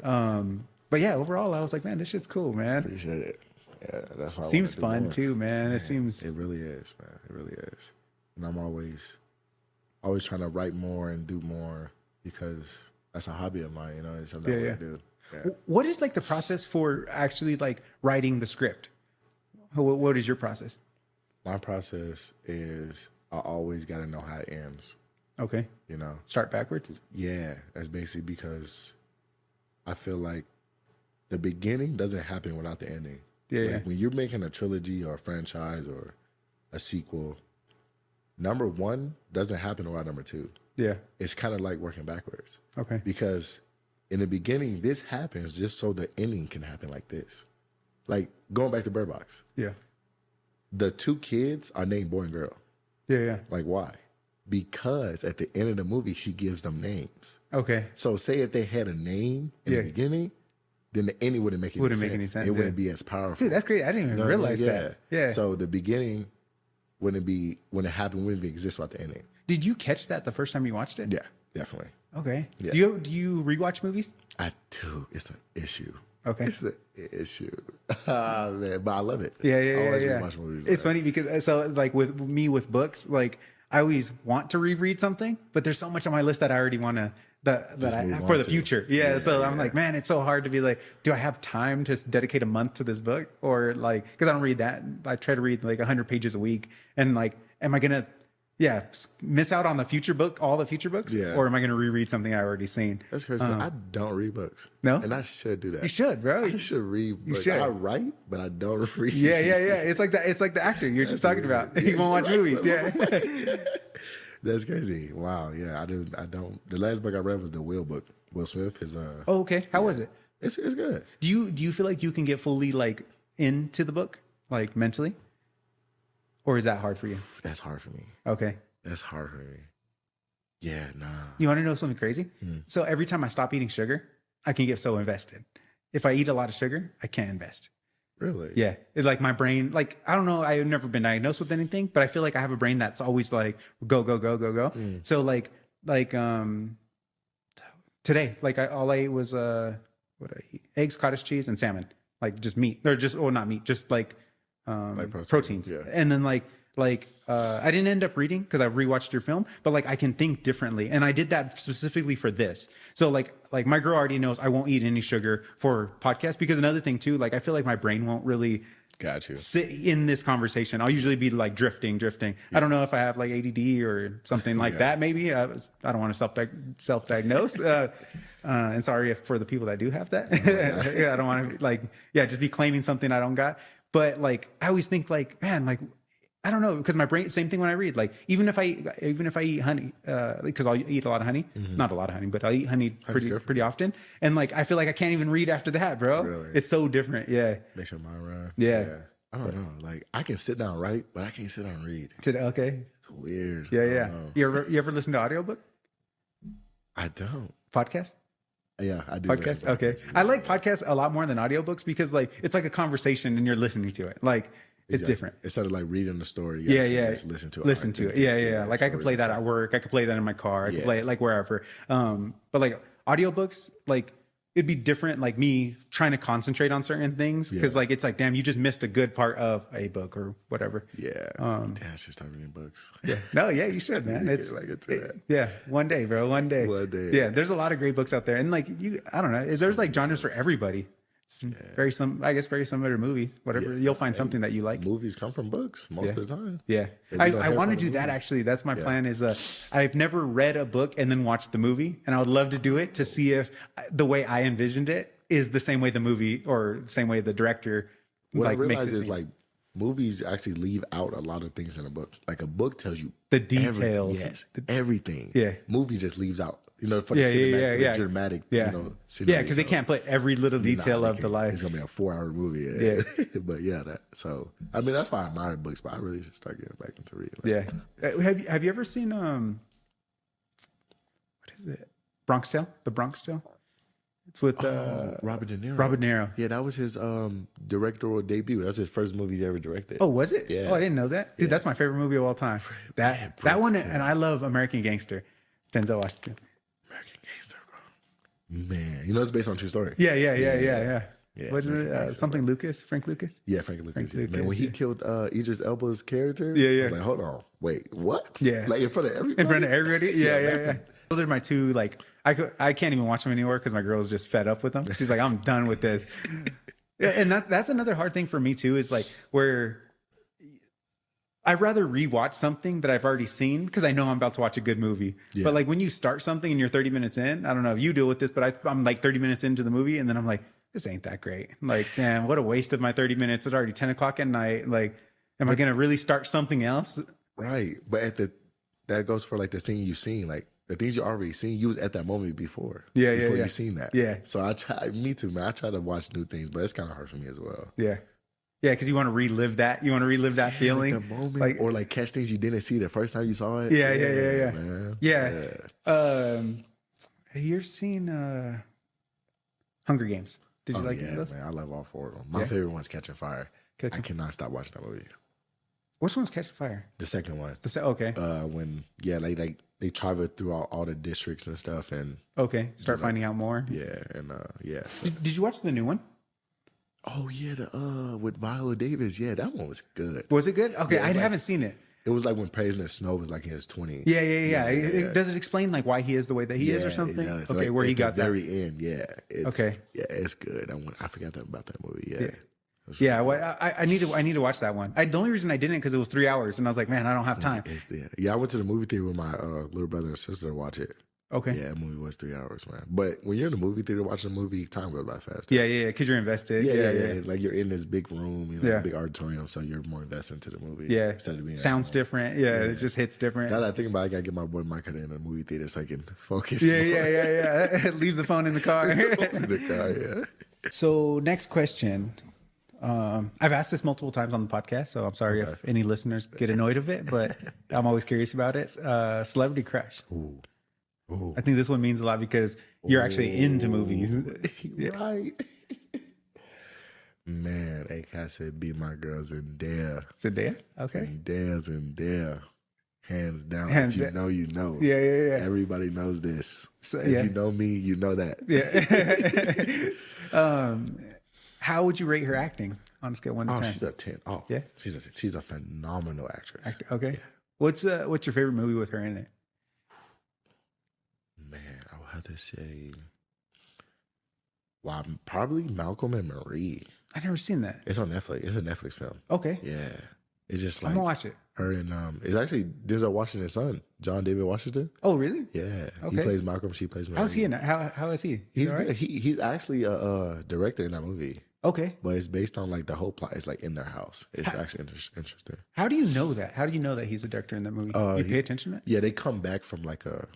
But yeah, overall, I was like, man, this shit's cool, man. Appreciate it. Yeah, that's why. Seems fun too, man. It seems. It really is, man. It really is. And I'm always trying to write more and do more because that's a hobby of mine. You know, it's something I want to do. Yeah. What is like the process for actually like writing the script? What is your process? My process is I always got to know how it ends. Okay. You know, start backwards. Yeah, that's basically because I feel like the beginning doesn't happen without the ending. Yeah. When you're making a trilogy or a franchise or a sequel, number one doesn't happen without number two. Yeah. It's kind of like working backwards. Okay. Because in the beginning, this happens just so the ending can happen like this. Like going back to Bird Box. Yeah. The two kids are named boy and girl. Yeah. Like why? Because at the end of the movie, she gives them names. Okay. So say if they had a name in the beginning, then the ending wouldn't make any sense. It wouldn't be as powerful. Dude, that's great. I didn't even realize that. Yeah. So the beginning when it happened wouldn't exist without the ending. Did you catch that the first time you watched it? Yeah, definitely. Okay. Yeah. Do you rewatch movies? I do. It's an issue. Okay. It's an issue. Man, but I love it. Yeah. I always rewatch movies. It's funny because like with me with books, like I always want to reread something, but there's so much on my list that I already want to that I for the future. Yeah. So I'm like, man, it's so hard to be like, do I have time to dedicate a month to this book? Or like, because I don't read that. I try to read like 100 pages a week. And like, am I going to, miss out on all the future books? Yeah. Or am I going to reread something I already seen? That's crazy. I don't read books. No? And I should do that. You should, bro. I should read books. should. I write, but I don't read. Yeah. It's like that. It's like the actor you're just talking about. He won't watch movies. Yeah. That's crazy. Wow. Yeah. I don't. The last book I read was the Will book. Will Smith. Oh, okay. How was it? It's good. Do you feel like you can get fully like into the book, like mentally? Or is that hard for you? That's hard for me. Okay. That's hard for me. Yeah, nah. You want to know something crazy? So every time I stop eating sugar, I can get so invested. If I eat a lot of sugar, I can't invest. Really? Yeah. It, like my brain, like, I don't know. I've never been diagnosed with anything, but I feel like I have a brain that's always like, go. So like today, like all I ate was, what did I eat? Eggs, cottage cheese, and salmon. Like just meat or not meat, just like proteins. Yeah. And then I didn't end up reading because I rewatched your film, but like I can think differently. And I did that specifically for this. So like my girl already knows I won't eat any sugar for podcast, because another thing too, like I feel like my brain won't really sit in this conversation. I'll usually be like drifting. Yeah. I don't know if I have like ADD or something like that. Maybe I don't want to self-diagnose. And sorry for the people that do have that. I don't want to just be claiming something I don't got. But like, I always think like, man, like, I don't know, because my brain, same thing when I read, like, even if I eat honey, because I'll eat a lot of honey, not a lot of honey, but I'll eat honey pretty often. And like, I feel like I can't even read after that, bro. Really? It's so different. Yeah. Makes your mind run. Yeah. I don't know. Like I can sit down, write, but I can't sit down and read. Okay. It's weird. Yeah. You ever listen to audiobook? I don't. Podcast? Yeah, I do. Podcast? Okay. I like podcasts a lot more than audiobooks because like it's like a conversation and you're listening to it. Like it's different. Instead of like reading the story, just listen to it. Yeah. Like I could play that at work. I could play that in my car. I could play it like wherever. But like audiobooks, like it'd be different, like me trying to concentrate on certain things because like it's like, damn, you just missed a good part of a book or whatever. Yeah. Damn, I should start reading books. Yeah. No, yeah, you should, man. Yeah, one day, bro. One day. Yeah, there's a lot of great books out there, and like I don't know, there's like genres for everybody. It's very similar to movie. Whatever, you'll find something that you like. Movies come from books most of the time. Yeah, I want to do that actually. That's my plan. Is I've never read a book and then watched the movie, and I would love to do it to see if the way I envisioned it is the same way the movie or the same way the director what like I realize makes it is like movies actually leave out a lot of things in a book. Like a book tells you the details, everything. Yeah, movie just leaves out. You know, for the cinematic, for the dramatic, you know, scenario. because they can't put every little detail of the life. It's gonna be a 4-hour movie. But so I mean, that's why I admire books, but I really should start getting back into reading. Have you ever seen what is it? Bronx Tale? The Bronx Tale? It's with Robert De Niro. Robert De Niro. Yeah, that was his directorial debut. That was his first movie he ever directed. Oh, was it? Yeah. Oh, I didn't know that. Dude, that's my favorite movie of all time. That one, and I love American Gangster. Denzel Washington. American Gangster, bro. Man, you know it's based on a true story. Yeah. What is it? Something Lucas? Frank Lucas? Yeah, Frank Lucas. Man, when he killed Idris Elba's character, I was like, hold on, wait, what? Yeah, like in front of everybody. Yeah. Those are my two. Like, I can't even watch them anymore because my girl's just fed up with them. She's like, I'm done with this. And that's another hard thing for me too. Is like where I'd rather rewatch something that I've already seen because I know I'm about to watch a good movie. Yeah. But like when you start something and you're 30 minutes in, I don't know if you deal with this, but I'm like 30 minutes into the movie and then I'm like, this ain't that great. Like, damn, what a waste of my 30 minutes. It's already 10 o'clock at night. Like, am I going to really start something else? Right. But that goes for like the thing you've seen, like the things you already seen, you was at that moment before. Before you seen that. Yeah. So me too, man. I try to watch new things, but it's kind of hard for me as well. Yeah. Yeah, because you want to relive that. You want to relive that feeling, like the moment, or like catch things you didn't see the first time you saw it. Yeah. Man. Yeah. Have you ever seen Hunger Games? Did you like yeah, those? man, I love all four of them. My Yeah? favorite one's Catching Fire. I Catching- cannot stop watching that movie. Which one's Catching Fire? The second one. Okay. When like they travel through all the districts and stuff, and Okay. Start finding out more. yeah, and yeah. Did you watch the new one? Oh yeah, the with Viola Davis. Yeah, that one was good. Was it good? Okay, Yeah, I it's like- haven't seen it. It was like when President Snow was like in his 20s. Yeah. Does it explain like why he is the way that he is or Yeah, it something? does. Okay, Like, where he at got the that. very end. Yeah. Okay. Yeah, it's good. I forgot about that movie. Yeah. It was Yeah, really well, I need to watch that one. The only reason I didn't because it was 3 hours, and I was like, man, I don't have time. Yeah, I went to the movie theater with my little brother and sister to watch it. Okay. Yeah, that movie was 3 hours, man. But when you're in the movie theater watching a movie, time goes by fast. Yeah, because you're invested. Yeah. Like you're in this big room, Yeah. big auditorium, so you're more invested into the movie. Yeah. Instead of being Sounds at home. different. Yeah, it just hits different. Now that I think about it, I gotta get my boy Micah in the movie theater so I can focus. Yeah. Leave the phone in the car. In the car, yeah. So next question. I've asked this multiple times on the podcast, so I'm sorry if any listeners get annoyed of it, but I'm always curious about it. Celebrity crush. Ooh. I think this one means a lot because you're actually into movies. Right. Man, A-Cat said be my girls in there. Zendaya? Okay. In there. Hands down. Hands if you down. know, you know. Yeah. Everybody knows this. So, if yeah. you know me, you know that. Yeah. How would you rate her acting on a scale 1 to 10? She's a 10. Oh, Yeah? She's a phenomenal actress. Okay. Yeah. What's your favorite movie with her in it? Man, I would have to say, wow, probably Malcolm and Marie. I've never seen that. It's on Netflix. It's a Netflix film. Okay. Yeah. It's just I'm like gonna watch it. her and it's actually Denzel Washington's son, John David Washington. Oh, really? Yeah. Okay. He plays Malcolm, she plays Marie. How's he in it? How is he? He's all good. right? He's actually a director in that movie. Okay. But it's based on like the whole plot. It's like in their house. It's actually interesting. How do you know that? How do you know that he's a director in that movie? You pay attention to that? Yeah, they come back from like a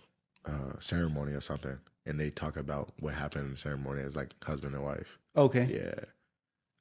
ceremony or something, and they talk about what happened in the ceremony as like husband and wife. Okay. Yeah.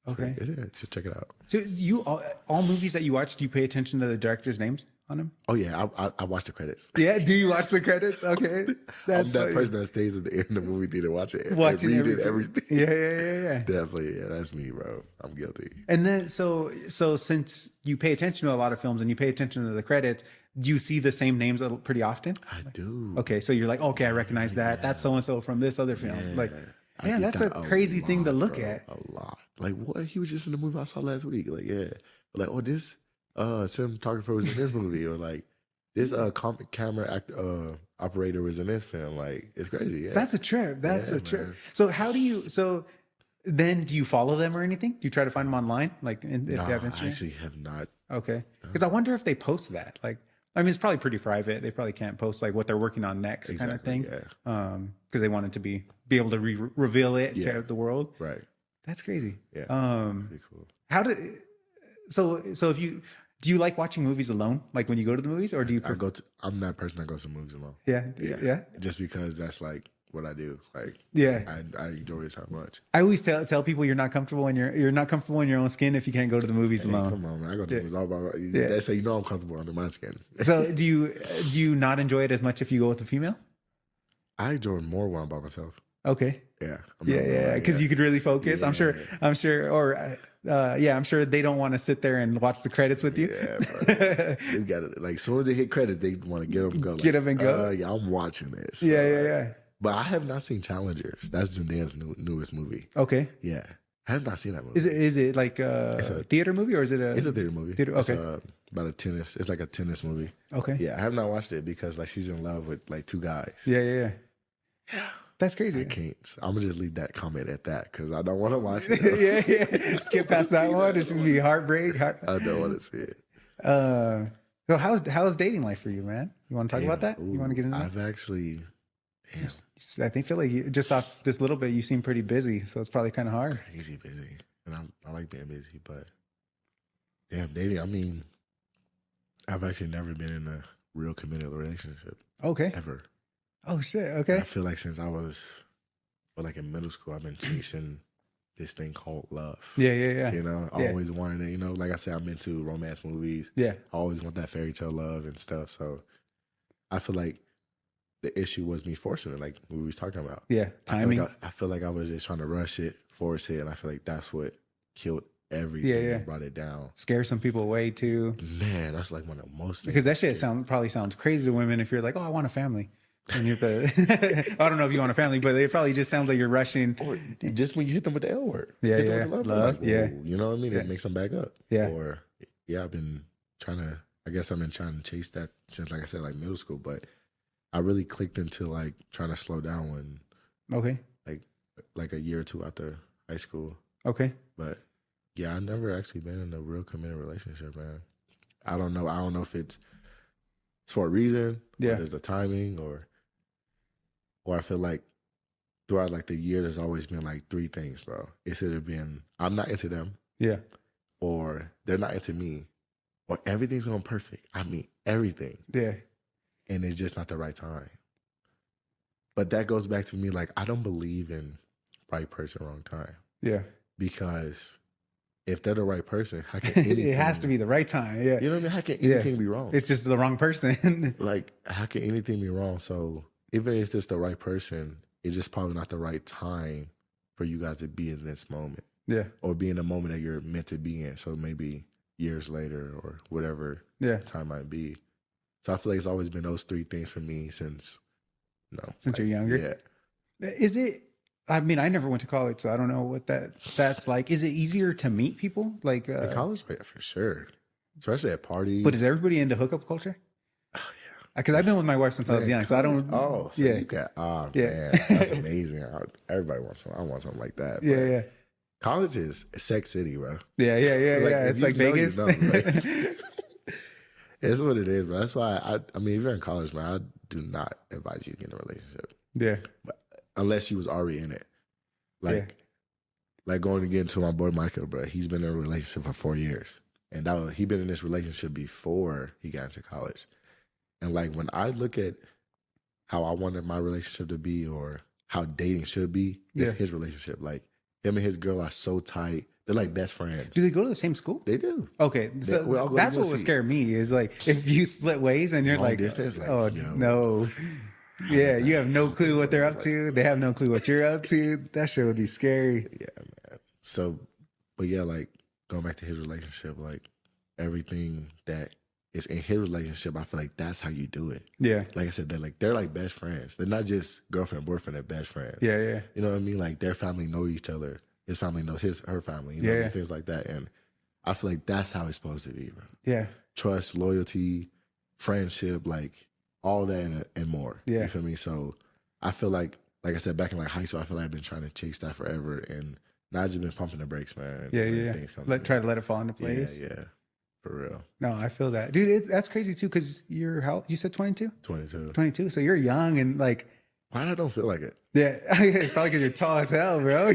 Okay. Yeah, you should check it out. So you all movies that you watch, do you pay attention to the director's names on them? Oh yeah, I watch the credits. Yeah. Do you watch the credits? Okay. I'm that person that stays at the end of the movie theater watching it. Watching and reading everything. Yeah. Definitely, yeah, that's me, bro. I'm guilty. And then so since you pay attention to a lot of films and you pay attention to the credits, do you see the same names pretty often? I do. Okay, so you're like, okay, I recognize that. That's so and so from this other film. Yeah. Like, I man, get that's a that crazy thing to lot, look bro. at. A lot. Like what? He was just in the movie I saw last week. Like, yeah. Like, oh, this cinematographer was in this movie, or like this camera operator was in this film. Like, it's crazy. Yeah. That's a trip. That's Yeah, a trip. man. So how do you? So then, do you follow them or anything? Do you try to find them online? Like, if you have I Instagram? actually have not. Okay, because I wonder if they post that. Like, I mean, it's probably pretty private. They probably can't post like what they're working on next, kind of Exactly, thing. yeah. Because they want it to be able to reveal it Yeah. to the world. Right. That's crazy. Yeah. Pretty cool. How did? So if you do you like watching movies alone, like when you go to the movies, or do you? I'm that person that goes to movies alone. Yeah. Just because that's like what I do. Like, Yeah. I enjoy it so much. I always tell people you're not comfortable in you're not comfortable in your own skin if you can't go to the movies Hey, alone. come on, man. I go to movies all about. Yeah. That's how you know I'm comfortable under my skin. So do you not enjoy it as much if you go with a female? I enjoy more when I'm by myself. Okay. Yeah. Because you could really focus. I'm sure. I'm sure they don't want to sit there and watch the credits with you. Yeah, bro. They got it. Like, as soon as they hit credits, they want to get up and go. Like, Get up and go. Yeah, I'm watching this. Yeah. But I have not seen Challengers. That's Zendaya's newest movie. Okay. Yeah. I have not seen that movie. Is it like a theater movie or is it It's a theater movie. Okay. It's about a tennis. It's like a tennis movie. Okay. Yeah, I have not watched it because like she's in love with like two guys. Yeah. That's crazy. I can't. I'm gonna just leave that comment at that because I don't want to watch it. yeah. Skip past that one. It's gonna be heartbreak. I don't want to see it. So how's dating life for you, man? You want to talk about that? You want to get into that? I've actually. Damn. I feel like just off this little bit, you seem pretty busy, so it's probably kind of hard. Crazy busy, and I like being busy, but damn, dating. I mean, I've actually never been in a real committed relationship. Okay. Ever. Oh shit. Okay. I feel like since I was, like in middle school, I've been chasing this thing called love. Yeah. You know, I always wanted it. You know, like I said, I'm into romance movies. Yeah. I always want that fairy tale love and stuff. So I feel like the issue was me forcing it, like we was talking about. Yeah, timing. I feel like I was just trying to rush it, force it, and I feel like that's what killed everything. Yeah, yeah. And brought it down. Scare some people away too. Man, that's like one of the most things. Because that shit probably sounds crazy to women if you're like, oh, I want a family. And you're the, I don't know if you want a family, but it probably just sounds like you're rushing. Or just when you hit them with the L word. Yeah, hit yeah. them with the Love, like, yeah. You know what I mean? Yeah. It makes them back up. Yeah. Or, yeah, I've been trying to, I guess I've been trying to chase that since, like I said, like middle school. But I really clicked into like trying to slow down when, Okay. like a year or two after high school. Okay. But yeah, I've never actually been in a real committed relationship, man. I don't know. I don't know if it's for a reason. Yeah. Or there's a timing or I feel like throughout like the year, there's always been like three things, bro. It's either been I'm not into them, Yeah. or they're not into me, or everything's going perfect. I mean, everything. Yeah. And it's just not the right time. But that goes back to me, like, I don't believe in right person, wrong time. Yeah. Because if they're the right person, how can anything... It has to be the right time. Yeah. You know what I mean? How can anything be wrong? It's just the wrong person. Like, how can anything be wrong? So even if it's the right person, it's just probably not the right time for you guys to be in this moment. Yeah. Or be in the moment that you're meant to be in. So maybe years later or whatever time might be. So I feel like it's always been those three things for me since you're younger. Yeah. Is it? I mean, I never went to college, so I don't know what that's like. Is it easier to meet people? Like in college, yeah, for sure. Especially at parties. But is everybody into hookup culture? Oh yeah. Because I've been with my wife since I was young, so I don't. Oh, so you got man, that's amazing. Everybody wants something. I want something like that. Yeah, yeah. College is Sex City, bro. Yeah. It's like Vegas. It's what it is, bro. That's why I mean, if you're in college, man, I do not advise you to get in a relationship. Yeah. But unless you was already in it. Like going to get into my boy Michael, bro. He's been in a relationship for 4 years. And he been in this relationship before he got into college. And like when I look at how I wanted my relationship to be or how dating should be, it's his relationship. Like him and his girl are so tight. They're like best friends. Do they go to the same school? They do. Okay, so that's what would scare me is like if you split ways and you're Long like, distance, like, oh yo. no, yeah, you have no clue what they're up to. They have no clue what you're up to. That shit would be scary. Yeah, man. So, but yeah, like going back to his relationship, like everything that is in his relationship, I feel like that's how you do it. Yeah, like I said, they're like best friends. They're not just girlfriend and boyfriend. They're best friends. Yeah. You know what I mean? Like their family know each other. His family knows her family. You know, things like that. And I feel like that's how it's supposed to be, bro. Yeah. Trust, loyalty, friendship, like all that and more. Yeah. You feel me? So I feel like I said, back in like high school, I feel like I've been trying to chase that forever, and now I've just been pumping the brakes, man. Try to let it fall into place. Yeah. For real. No, I feel that, dude. That's crazy too, because you're you said 22? 22. 22. So you're young and like. Why I don't feel like it? Yeah, it's probably because you're tall as hell, bro.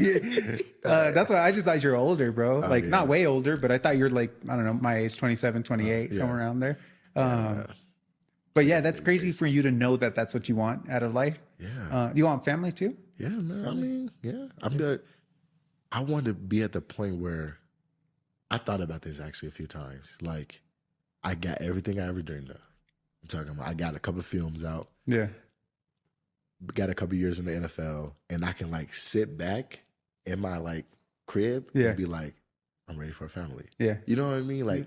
That's why I just thought you're older, bro. Like not way older, but I thought you're like, I don't know, my age, 27, 28, somewhere around there. But yeah, that's crazy for you to know that that's what you want out of life. Yeah. Do you want family too? Yeah, man. I mean, yeah. I want to be at the point where I thought about this actually a few times. Like, I got everything I ever dreamed of. I'm talking about, I got a couple of films out. Yeah. Got a couple years in the NFL, and I can like sit back in my like crib and be like, I'm ready for a family. Yeah. You know what I mean? Like,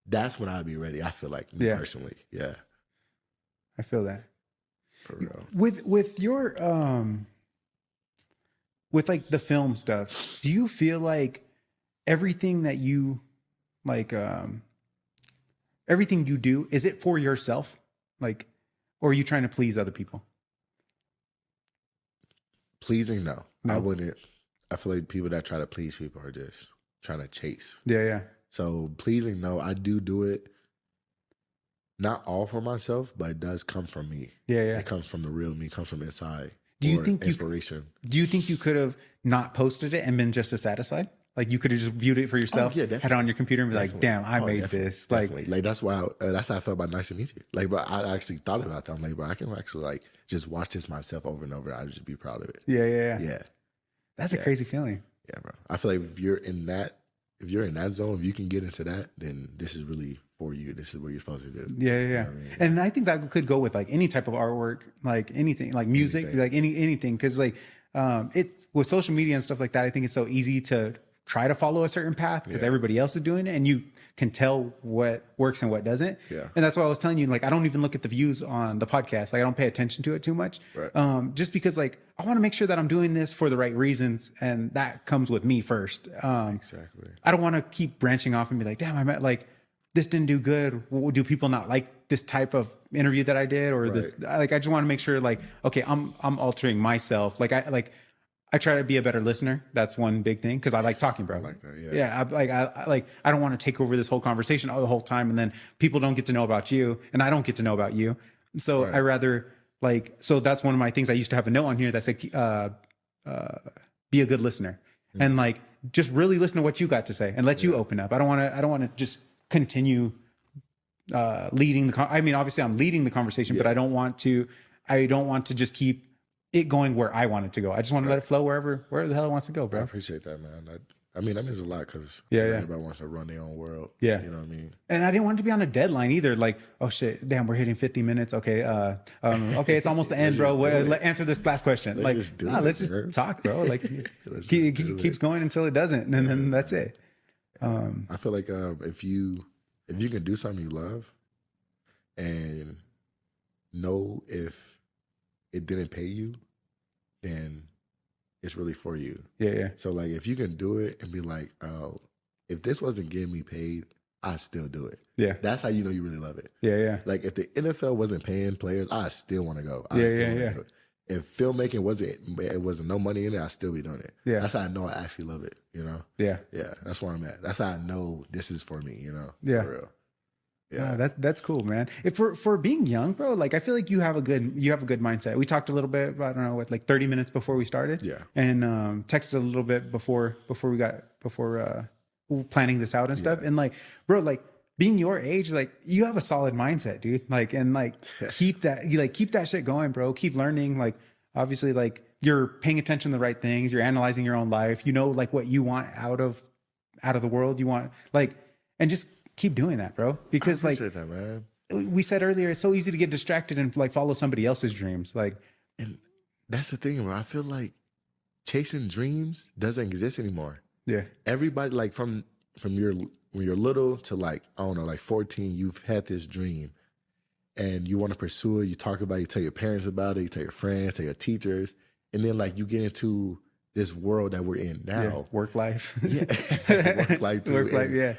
that's when I'd be ready. I feel like, me personally. Yeah. I feel that. For real. With your with like the film stuff, do you feel like everything that you like everything you do, is it for yourself? Like, or are you trying to please other people? Pleasing, no. I wouldn't. I feel like people that try to please people are just trying to chase. Yeah. So pleasing, no. I do it. Not all for myself, but it does come from me. Yeah. It comes from the real me. It comes from inside. Do you think inspiration? Do you think you could have not posted it and been just as satisfied? Like you could have just viewed it for yourself, had it on your computer and be like, damn, I made this. Like that's why that's how I felt about Nice to Meet You. Like, bro, I actually thought about that. I'm like, bro, I can actually like just watch this myself over and over. I'd just be proud of it. Yeah. Yeah. That's a crazy feeling. Yeah, bro. I feel like if you're in that if you're in that zone, if you can get into that, then this is really for you. This is what you're supposed to do. Yeah, yeah, You know yeah. what I mean? And I think that could go with like any type of artwork, like anything, like music, Anything. like anything. Cause like, it with social media and stuff like that, I think it's so easy to try to follow a certain path because everybody else is doing it and you can tell what works and what doesn't. Yeah. And that's why I was telling you, like, I don't even look at the views on the podcast. Like I don't pay attention to it too much. Right. Just because like, I want to make sure that I'm doing this for the right reasons. And that comes with me first. Exactly. I don't want to keep branching off and be like, damn, I met like, this didn't do good. Do people not like this type of interview that I did? Or this, like, I just want to make sure like, okay, I'm altering myself. I try to be a better listener. That's one big thing. Cause I like talking, bro. I like that, yeah. I don't want to take over this whole conversation the whole time. And then people don't get to know about you and I don't get to know about you. So I rather like, so that's one of my things. I used to have a note on here that's like, be a good listener and like, just really listen to what you got to say and let you open up. I don't want to just continue leading I mean, obviously I'm leading the conversation, but I don't want to just keep it going where I want it to go. I just want to let it flow wherever the hell it wants to go, bro. I appreciate that, man. I mean, that means a lot because Yeah. everybody wants to run their own world. Yeah. You know what I mean? And I didn't want it to be on a deadline either. Like, oh shit, damn, we're hitting 50 minutes. Okay. Okay. It's almost the end, bro. Answer this last question. Let's just talk, bro. Like keeps going until it doesn't. And then that's it. I feel like if you can do something you love and know if it didn't pay you, then it's really for you. Yeah. So like if you can do it and be like, oh, if this wasn't getting me paid, I'd still do it. Yeah. That's how you know you really love it. Yeah. Like if the NFL wasn't paying players, I still want to go. Yeah. Do it. If filmmaking wasn't no money in it, I'd still be doing it. Yeah. That's how I know I actually love it, you know? Yeah. Yeah. That's where I'm at. That's how I know this is for me, you know? Yeah. For real. Yeah. That's cool, man. If for being young, bro, like I feel like you have a good mindset. We talked a little bit, I don't know, what, like 30 minutes before we started. Yeah. And texted a little bit before planning this out and stuff. And like, bro, like being your age, like you have a solid mindset, dude. Like, and like keep that shit going, bro. Keep learning. Like obviously like you're paying attention to the right things. You're analyzing your own life. You know, like what you want out of the world. You want like, and just keep doing that, bro. Because like that, man. We said earlier, it's so easy to get distracted and like follow somebody else's dreams. Like, and that's the thing, bro. I feel like chasing dreams doesn't exist anymore. Yeah. Everybody like from when you're little to like, I don't know, like 14, you've had this dream and you want to pursue it. You talk about it, you tell your parents about it, you tell your friends, tell your teachers. And then like you get into this world that we're in now. Yeah. Work life. Yeah. Work life too. Work life, yeah.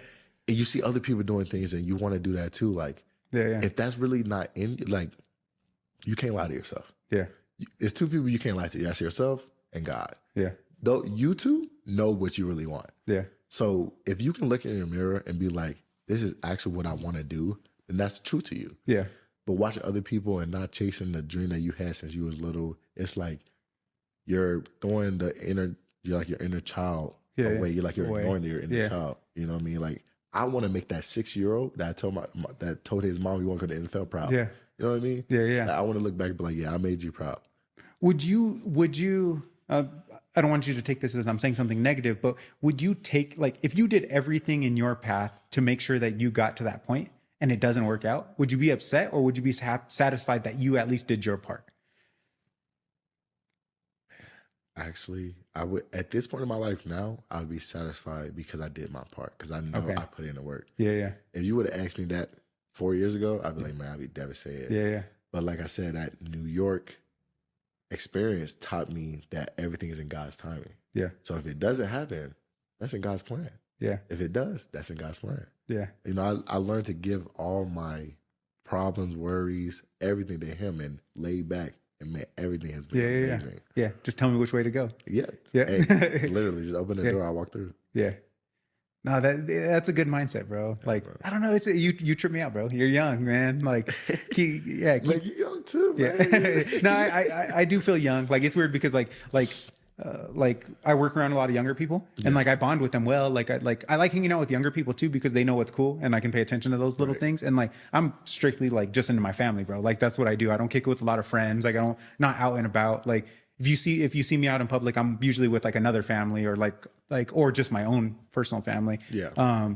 And you see other people doing things and you want to do that too. Like, if that's really not in, like, you can't lie to yourself. Yeah. There's two people you can't lie to. That's yourself and God. Yeah. Though you two know what you really want. Yeah. So if you can look in your mirror and be like, this is actually what I want to do, then that's true to you. Yeah. But watching other people and not chasing the dream that you had since you was little, it's like you're throwing your inner child away. You're like, you're ignoring your inner child. You know what I mean? Like, I want to make that 6-year-old that told his mom he wanted to go to the NFL proud. Yeah. You know what I mean? Yeah. Like, I want to look back and be like, yeah, I made you proud. Would you, I don't want you to take this as I'm saying something negative, but would you take, like, if you did everything in your path to make sure that you got to that point and it doesn't work out, would you be upset or would you be satisfied that you at least did your part? Actually, I would, at this point in my life now, I would be satisfied because I did my part, because I know I put in the work. Yeah. If you would have asked me that 4 years ago, I'd be like, man, I'd be devastated. Yeah. But like I said, that New York experience taught me that everything is in God's timing. Yeah. So if it doesn't happen, that's in God's plan. Yeah. If it does, that's in God's plan. Yeah. You know, I learned to give all my problems, worries, everything to Him and lay back. And man, everything has been amazing. Yeah. Just tell me which way to go. Yeah. Hey, literally, just open the door, I walk through. Yeah. No, that's a good mindset, bro. Like, bro. I don't know, you trip me out, bro. You're young, man. Like, like you're young too, man. Yeah. No, I do feel young. Like, it's weird because like I work around a lot of younger people and like I bond with them well. Like I like hanging out with younger people too because they know what's cool and I can pay attention to those little things. And like I'm strictly like just into my family, bro. Like that's what I do. I don't kick it with a lot of friends. Like not out and about. Like if you see me out in public, I'm usually with like another family or or just my own personal family. Yeah.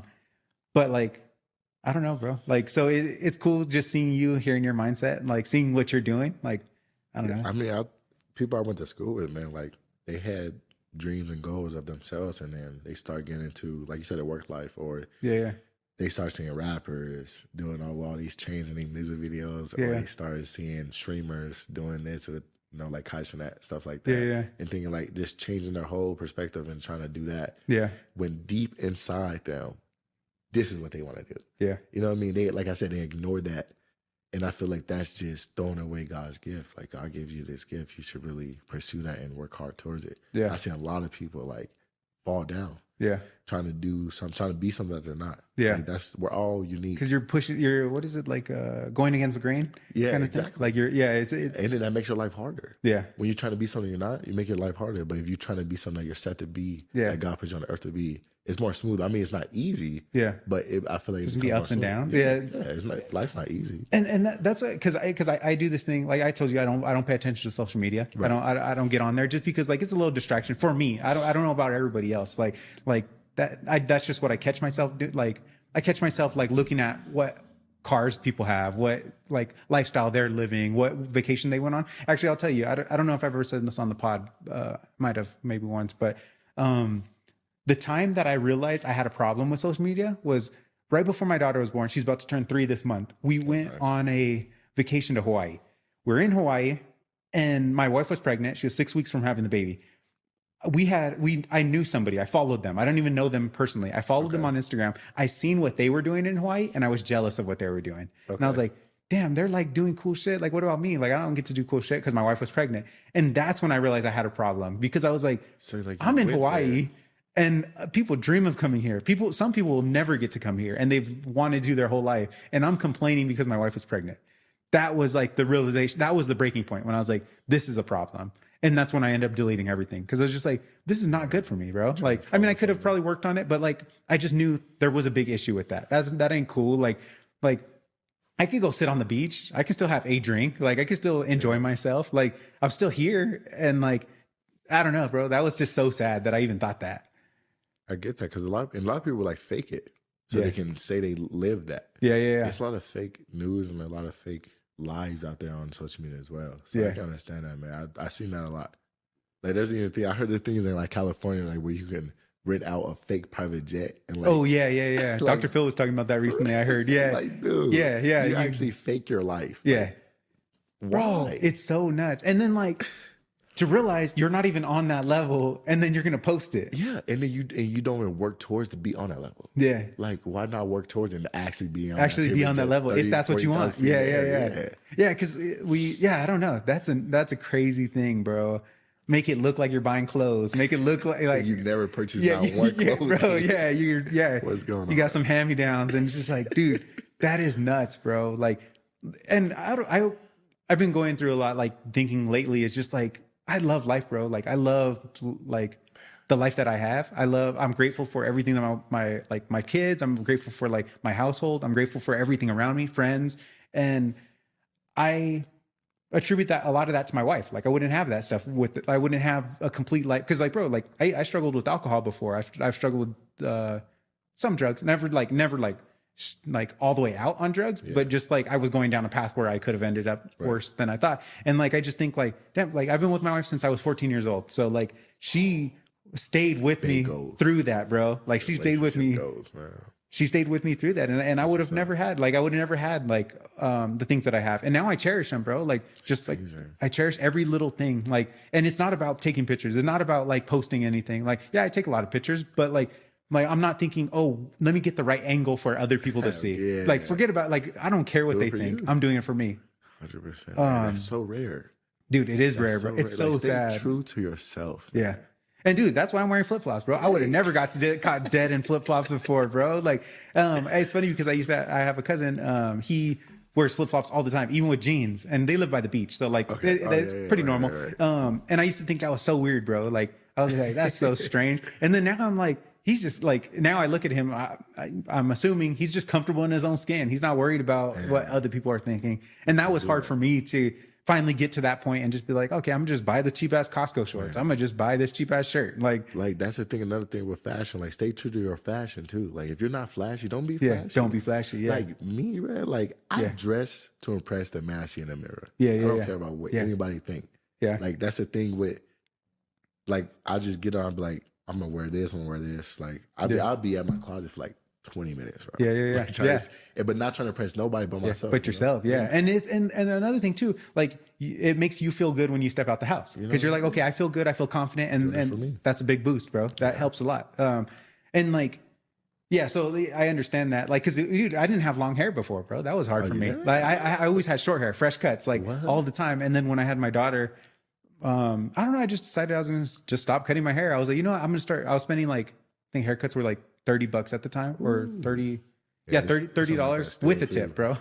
But like, I don't know, bro. Like, so it's cool just seeing you, hearing your mindset, and like seeing what you're doing. Like, I don't know. I mean, people I went to school with, man, like they had dreams and goals of themselves, and then they start getting into, like you said, a work life, or Yeah. they start seeing rappers doing all these chains in these music videos, or they started seeing streamers doing this, with, like Kaisen, that stuff like that, and thinking like just changing their whole perspective and trying to do that. Yeah. When deep inside them, this is what they want to do. Yeah. You know what I mean? They, like I said, they ignore that. And I feel like that's just throwing away God's gift. Like, God gives you this gift. You should really pursue that and work hard towards it. Yeah. I see a lot of people like fall down. Yeah. Trying to be something that they're not. Yeah. Like we're all unique. Because what is it, like going against the grain? Yeah, kind of exactly. Thing? Like it's and then that makes your life harder. Yeah. When you're trying to be something you're not, you make your life harder. But if you're trying to be something that you're set to be, that God put you on the earth to be, it's more smooth. I mean, it's not easy. Yeah. But I feel like there's gonna be ups and downs. Yeah. Life's not easy. And that's because I do this thing. Like I told you, I don't pay attention to social media. Right. I don't get on there just because like it's a little distraction for me. I don't know about everybody else. Like that's just what I catch myself do. Like I catch myself like looking at what cars people have, what like lifestyle they're living, what vacation they went on. Actually, I'll tell you, I don't know if I've ever said this on the pod. Might have maybe once, but the time that I realized I had a problem with social media was right before my daughter was born. She's about to turn 3 this month. We went on a vacation to Hawaii. We're in Hawaii and my wife was pregnant. She was 6 weeks from having the baby. I knew somebody. I followed them. I don't even know them personally. I followed them on Instagram. I seen what they were doing in Hawaii and I was jealous of what they were doing. And I was like, damn, they're like doing cool shit. Like, what about me? Like, I don't get to do cool shit because my wife was pregnant. And that's when I realized I had a problem because I was like, I'm in Hawaii and people dream of coming here. Some people will never get to come here and they've wanted to do their whole life. And I'm complaining because my wife was pregnant. That was like the realization. That was the breaking point when I was like, this is a problem. And that's when I ended up deleting everything. Cause I was just like, this is not good for me, bro. Like, I mean, I could have probably worked on it, but like, I just knew there was a big issue with that. That ain't cool. Like I could go sit on the beach. I can still have a drink. Like I could still enjoy myself. Like I'm still here. And like, I don't know, bro. That was just so sad that I even thought that. I get that. Cause a lot of people like fake it. So they can say they live that. Yeah. There's a lot of fake news and a lot of fake lives out there on social media as well. So I can understand that, man. I seen that a lot. Like there's even thing I heard the things in like California, like where you can rent out a fake private jet and like like, Dr. Phil was talking about that recently. I heard. Yeah. Like, dude. Yeah. You actually fake your life. Yeah. Like, bro, why? it's so nuts. And then like to realize you're not even on that level and then you're gonna post it. Yeah. And then you don't even work towards to be on that level. Yeah. Like why not work towards and actually be on that level 30, if that's what you want. Yeah. Because I don't know. That's a crazy thing, bro. Make it look like you're buying clothes. Make it look like you never purchased not one clothes. Bro. Yeah. What's going on? You got some hand-me-downs and it's just like, dude, that is nuts, bro. Like, and I've been going through a lot, like thinking lately. It's just like I love life, bro. Like I love like the life that I have. I'm grateful for everything that my kids. I'm grateful for like my household. I'm grateful for everything around me, friends, and I attribute a lot of that to my wife. Like I wouldn't have that stuff I wouldn't have a complete life. Cause like, bro, like I struggled with alcohol before. I've struggled with some drugs, never all the way out on drugs, but just like I was going down a path where I could have ended up worse than I thought. And like, I just think like, damn, like I've been with my wife since I was 14 years old. So like she stayed with me through that, bro. Like she stayed with me. She stayed with me through that. And I would have never had like the things that I have. And now I cherish them, bro. Like just like I cherish every little thing. Like, and it's not about taking pictures. It's not about like posting anything. Like, yeah, I take a lot of pictures, but like I'm not thinking, oh, let me get the right angle for other people to see. Yeah. Like forget about like, I don't care what they think. I'm doing it for me. 100%. That's so rare. Dude, it is rare, bro. It's so sad. Stay true to yourself. Yeah. And dude, that's why I'm wearing flip-flops, bro. I would have never caught dead in flip-flops before, bro. Like, it's funny because I have a cousin, he wears flip-flops all the time, even with jeans, and they live by the beach. So like, it's pretty normal. Right. And I used to think that was so weird, bro. Like, I was like, that's so strange. And then now I'm like, he's just like, now I look at him, I'm assuming he's just comfortable in his own skin. He's not worried about what other people are thinking. And that was hard for me to finally get to that point and just be like, okay, I'm gonna just buy the cheap ass Costco shorts. I'm gonna just buy this cheap ass shirt. Like that's the thing. Another thing with fashion, like stay true to your fashion too. Like if you're not flashy, don't be yeah, flashy. don't be flashy. Yeah, Like me, man. Like I dress to impress the man I see in the mirror. Yeah, I don't care about what anybody think. Yeah, like that's the thing with. Like I just get on, and be like, I'm gonna wear this. I'm gonna wear this. Like I'll be at my closet for like 20 minutes, bro. Yeah. But not trying to impress nobody but myself. But yourself, And it's and another thing too, like it makes you feel good when you step out the house because you're like, okay, I feel good, I feel confident, and that's a big boost, bro. That helps a lot. And like, yeah, so I understand that, like, because dude, I didn't have long hair before, bro. That was hard for me. Like I always had short hair, fresh cuts, like all the time. And then when I had my daughter, I don't know, I just decided I was gonna just stop cutting my hair. I was like, you know what, I'm gonna start. I was spending like, I think haircuts were like $30 at the time, or 30. Yeah, $30 with a tip, bro.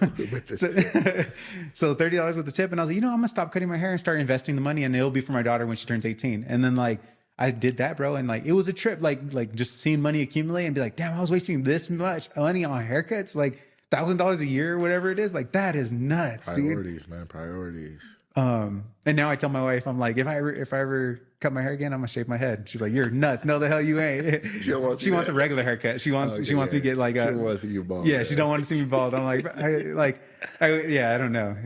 So $30 with the tip, and I was like, you know, I'm gonna stop cutting my hair and start investing the money, and it'll be for my daughter when she turns 18. And then like I did that, bro, and like it was a trip, like just seeing money accumulate and be like, damn, I was wasting this much money on haircuts, like $1,000 a year or whatever it is. Like that is nuts, priorities, dude. Man, priorities. And now I tell my wife, I'm like, if I ever cut my hair again, I'm gonna shave my head. She's like, you're nuts. No, the hell you ain't. She wants a regular haircut. She wants me to get like a. She wants to see you bald. Yeah, she don't want to see me bald. I'm like, I don't know.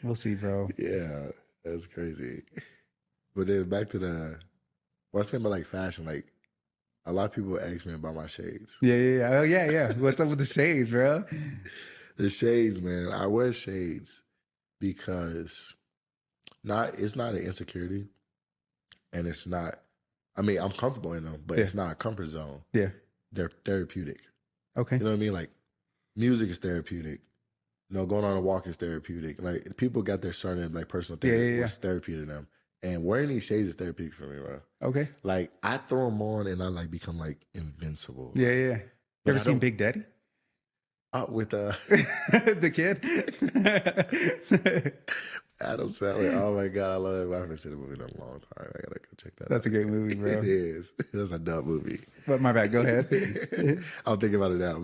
We'll see, bro. Yeah, that's crazy. But then back to what's saying about like fashion, like a lot of people ask me about my shades. Yeah. Oh yeah. What's up with the shades, bro? The shades, man. I wear shades because it's not an insecurity, and it's not. I mean, I'm comfortable in them, but it's not a comfort zone. Yeah, they're therapeutic. Okay, you know what I mean? Like music is therapeutic. You know, going on a walk is therapeutic. Like people got their certain like personal thing. What's therapeutic to them, and wearing these shades is therapeutic for me, bro. Okay, like I throw them on and I like become like invincible. Yeah. You ever seen Big Daddy? With the kid. Adam Sandler. Oh my God, I love it. I haven't seen the movie in a long time. I gotta go check that out. That's a great movie, bro. It is. That's a dumb movie. But my bad. Go ahead. I'll think about it now.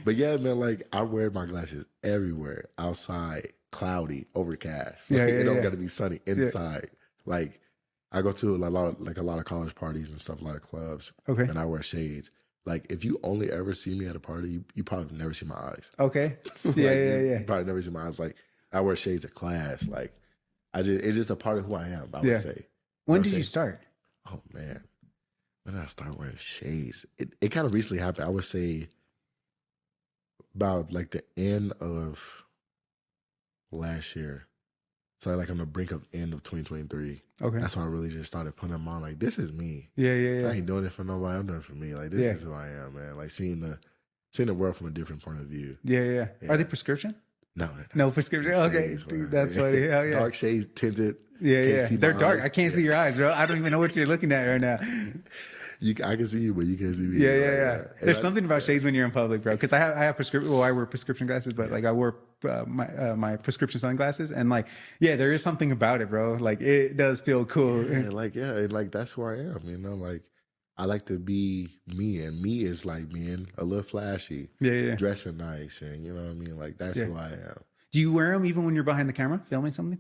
But yeah, man, like I wear my glasses everywhere. Outside, cloudy, overcast. Like, it don't gotta be sunny inside. Like I go to a lot of college parties and stuff, a lot of clubs. Okay. And I wear shades. Like if you only ever see me at a party, you probably never see my eyes. Okay. Yeah. You probably never see my eyes. Like I wear shades at class. Like it's just a part of who I am, I would say. When did you start? Oh man. When did I start wearing shades? It kind of recently happened. I would say about like the end of last year. So like on the brink of end of 2023. Okay. That's when I really just started putting them on. Like, this is me. Yeah. I ain't doing it for nobody. I'm doing it for me. Like, this is who I am, man. Like seeing the world from a different point of view. Yeah. Are they prescription? No. No prescription. Shades, okay. That's funny. Hell yeah. Dark shades, tinted. Yeah. They're dark. Eyes. I can't see your eyes, bro. I don't even know what you're looking at right now. I can see you, but you can't see me. Yeah. There's something about shades when you're in public, bro. Because I have prescription. Well, I wear prescription glasses, but like I wore my prescription sunglasses, and like there is something about it, bro. Like it does feel cool. And like that's who I am. You know, like I like to be me, and me is like being a little flashy. Yeah. Dressing nice, and you know what I mean. Like that's who I am. Do you wear them even when you're behind the camera filming something?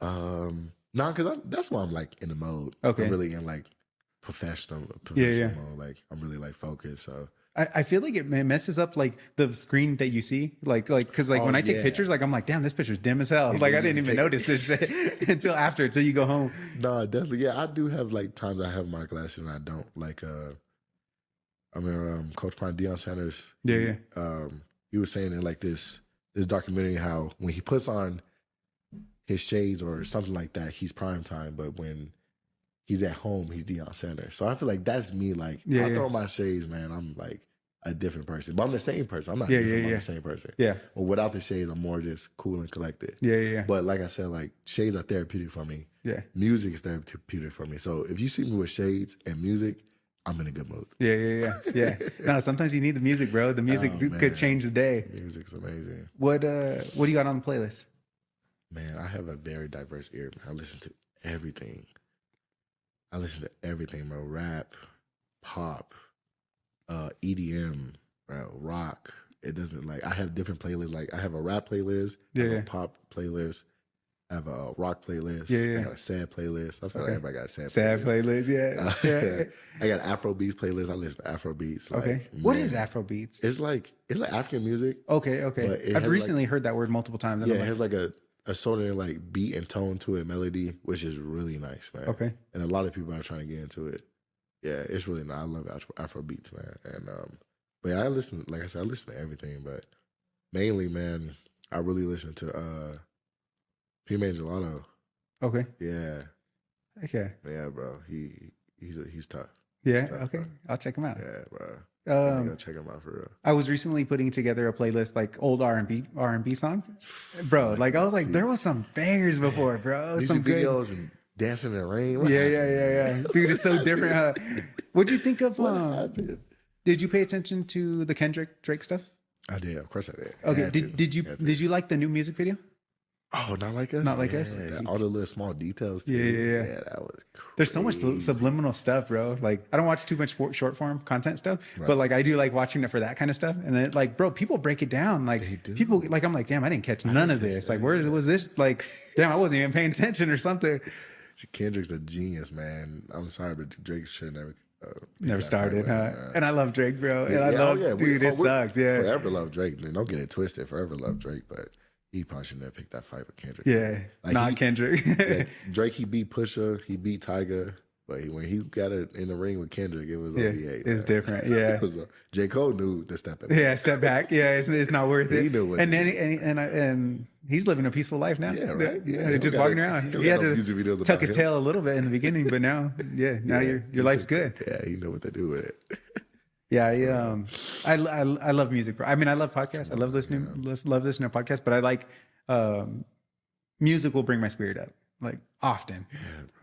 No, because that's why I'm like in the mode. Okay. I'm really in like professional mode. Like I'm really like focused. So I feel like it messes up like the screen that you see. Like because when I take pictures, like I'm like, damn, this picture's dim as hell. Like I didn't even notice this shit until you go home. No, definitely. Yeah, I do have like times I have my glasses and I don't. Like I mean Coach Prime Deion Sanders. He was saying in like this documentary how when he puts on his shades or something like that, he's prime time, but when he's at home, he's Deion Sanders. So I feel like that's me. Like I throw my shades, man, I'm like a different person, but I'm the same person. I'm not different. I'm the same person. Yeah. But without the shades, I'm more just cool and collected. Yeah. But like I said, like shades are therapeutic for me. Yeah. Music is therapeutic for me. So if you see me with shades and music, I'm in a good mood. Yeah. No, sometimes you need the music, bro. The music could change the day. Music's amazing. What do you got on the playlist? Man, I have a very diverse ear, man. I listen to everything. Bro. Rap, pop, EDM, bro, rock, it doesn't like, I have different playlists. Like I have a rap playlist, I have a pop playlist, I have a rock playlist, I got a sad playlist. I feel like everybody got a sad playlist. Yeah. I got Afro beats playlist. I listen to Afro beats. Like, Okay. What is Afro beats? It's like African music. Okay. I've recently heard that word multiple times. Yeah, it has like a sort of like beat and tone to it, melody, which is really nice, man. Okay. And a lot of people are trying to get into it. Yeah, it's really nice. I love Afro beats, man. And but yeah, I listen to everything, but mainly, man, I really listen to P-Man Gelato. Okay. Yeah. Okay. Yeah, bro. He's tough. Yeah. He's tough, Okay. bro. I'll check him out. Yeah, bro. Go check him out for real. I was recently putting together a playlist like old R&B songs, bro. Like I was like, there was some bangers before, bro. Music Some good videos and dancing in the rain. Yeah. Dude, it's so different. Huh? What'd you think of? What happened? Did you pay attention to the Kendrick Drake stuff? I did. Of course I did. Okay. Did you like the new music video? Oh, not like us. Not like us. All the little small details. Too. Yeah. That was crazy. There's so much subliminal stuff, bro. Like I don't watch too much short form content stuff, but like I do like watching it for that kind of stuff. And it, like, bro, people break it down. Like people, like I'm like, damn, I didn't catch none of this. Like where was this? Like, damn, I wasn't even paying attention or something. Kendrick's a genius, man. I'm sorry, but Drake should never started, huh? Man. And I love Drake, bro. And I love, dude, it sucks. Yeah, forever love Drake. Don't get it twisted. Forever love Drake, but he probably should never pick that fight with Kendrick. Yeah, like not Kendrick. Like Drake, he beat Pusha, he beat Tyga, but when he got it in the ring with Kendrick, it was OVA. It's different. Yeah, J. Cole knew to step back. Yeah, step back. Yeah, it's not worth it. He knew what. And he's living a peaceful life now. Yeah, right. Yeah, just walking around. He had to tuck his tail a little bit in the beginning, but now, your life's good. Yeah, you know what to do with it. Yeah, I love music, bro. I mean, I love podcasts. I love listening to podcasts, but I like music will bring my spirit up. Like often.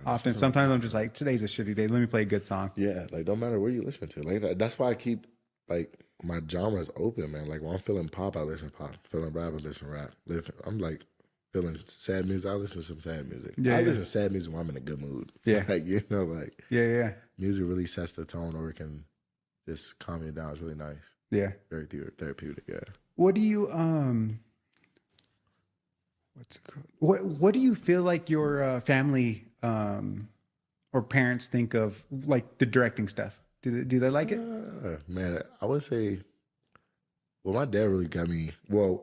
Often. Sometimes I'm just like, today's a shitty day. Let me play a good song. Yeah, like don't matter where you listen to. Like that's why I keep like my genres open, man. Like when I'm feeling pop, I listen to pop. Feeling rap, I listen to rap. I'm like feeling sad music, I listen to some sad music. I listen to sad music when I'm in a good mood. Yeah. Like, you know, like music really sets the tone, or it can just calm you down. It's really nice. Yeah. Very therapeutic, yeah. What do you what's it called? What do you feel like your family or parents think of like the directing stuff? Do they like it? Man, I would say, well, my dad really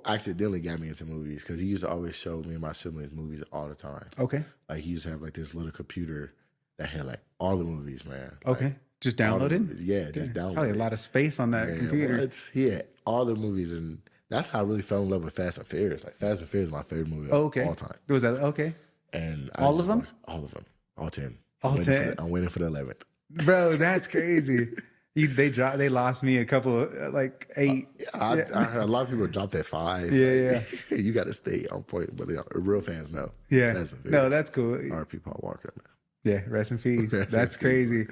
accidentally got me into movies because he used to always show me and my siblings movies all the time. Okay. Like he used to have like this little computer that had like all the movies, man. Okay. Like, just downloaded? Yeah, just downloaded. Probably a lot of space on that computer. He had all the movies, and that's how I really fell in love with Fast and Furious. Like Fast and Furious is my favorite movie of all time. Was that okay? And all of them? All of them. All 10. All 10? I'm waiting for the 11th. Bro, that's crazy. They lost me a couple, like 8. I heard a lot of people dropped at 5. Yeah. You got to stay on point, but real fans know. Yeah. No, that's cool. R.P. Paul Walker, man. Yeah, rest in peace. That's crazy.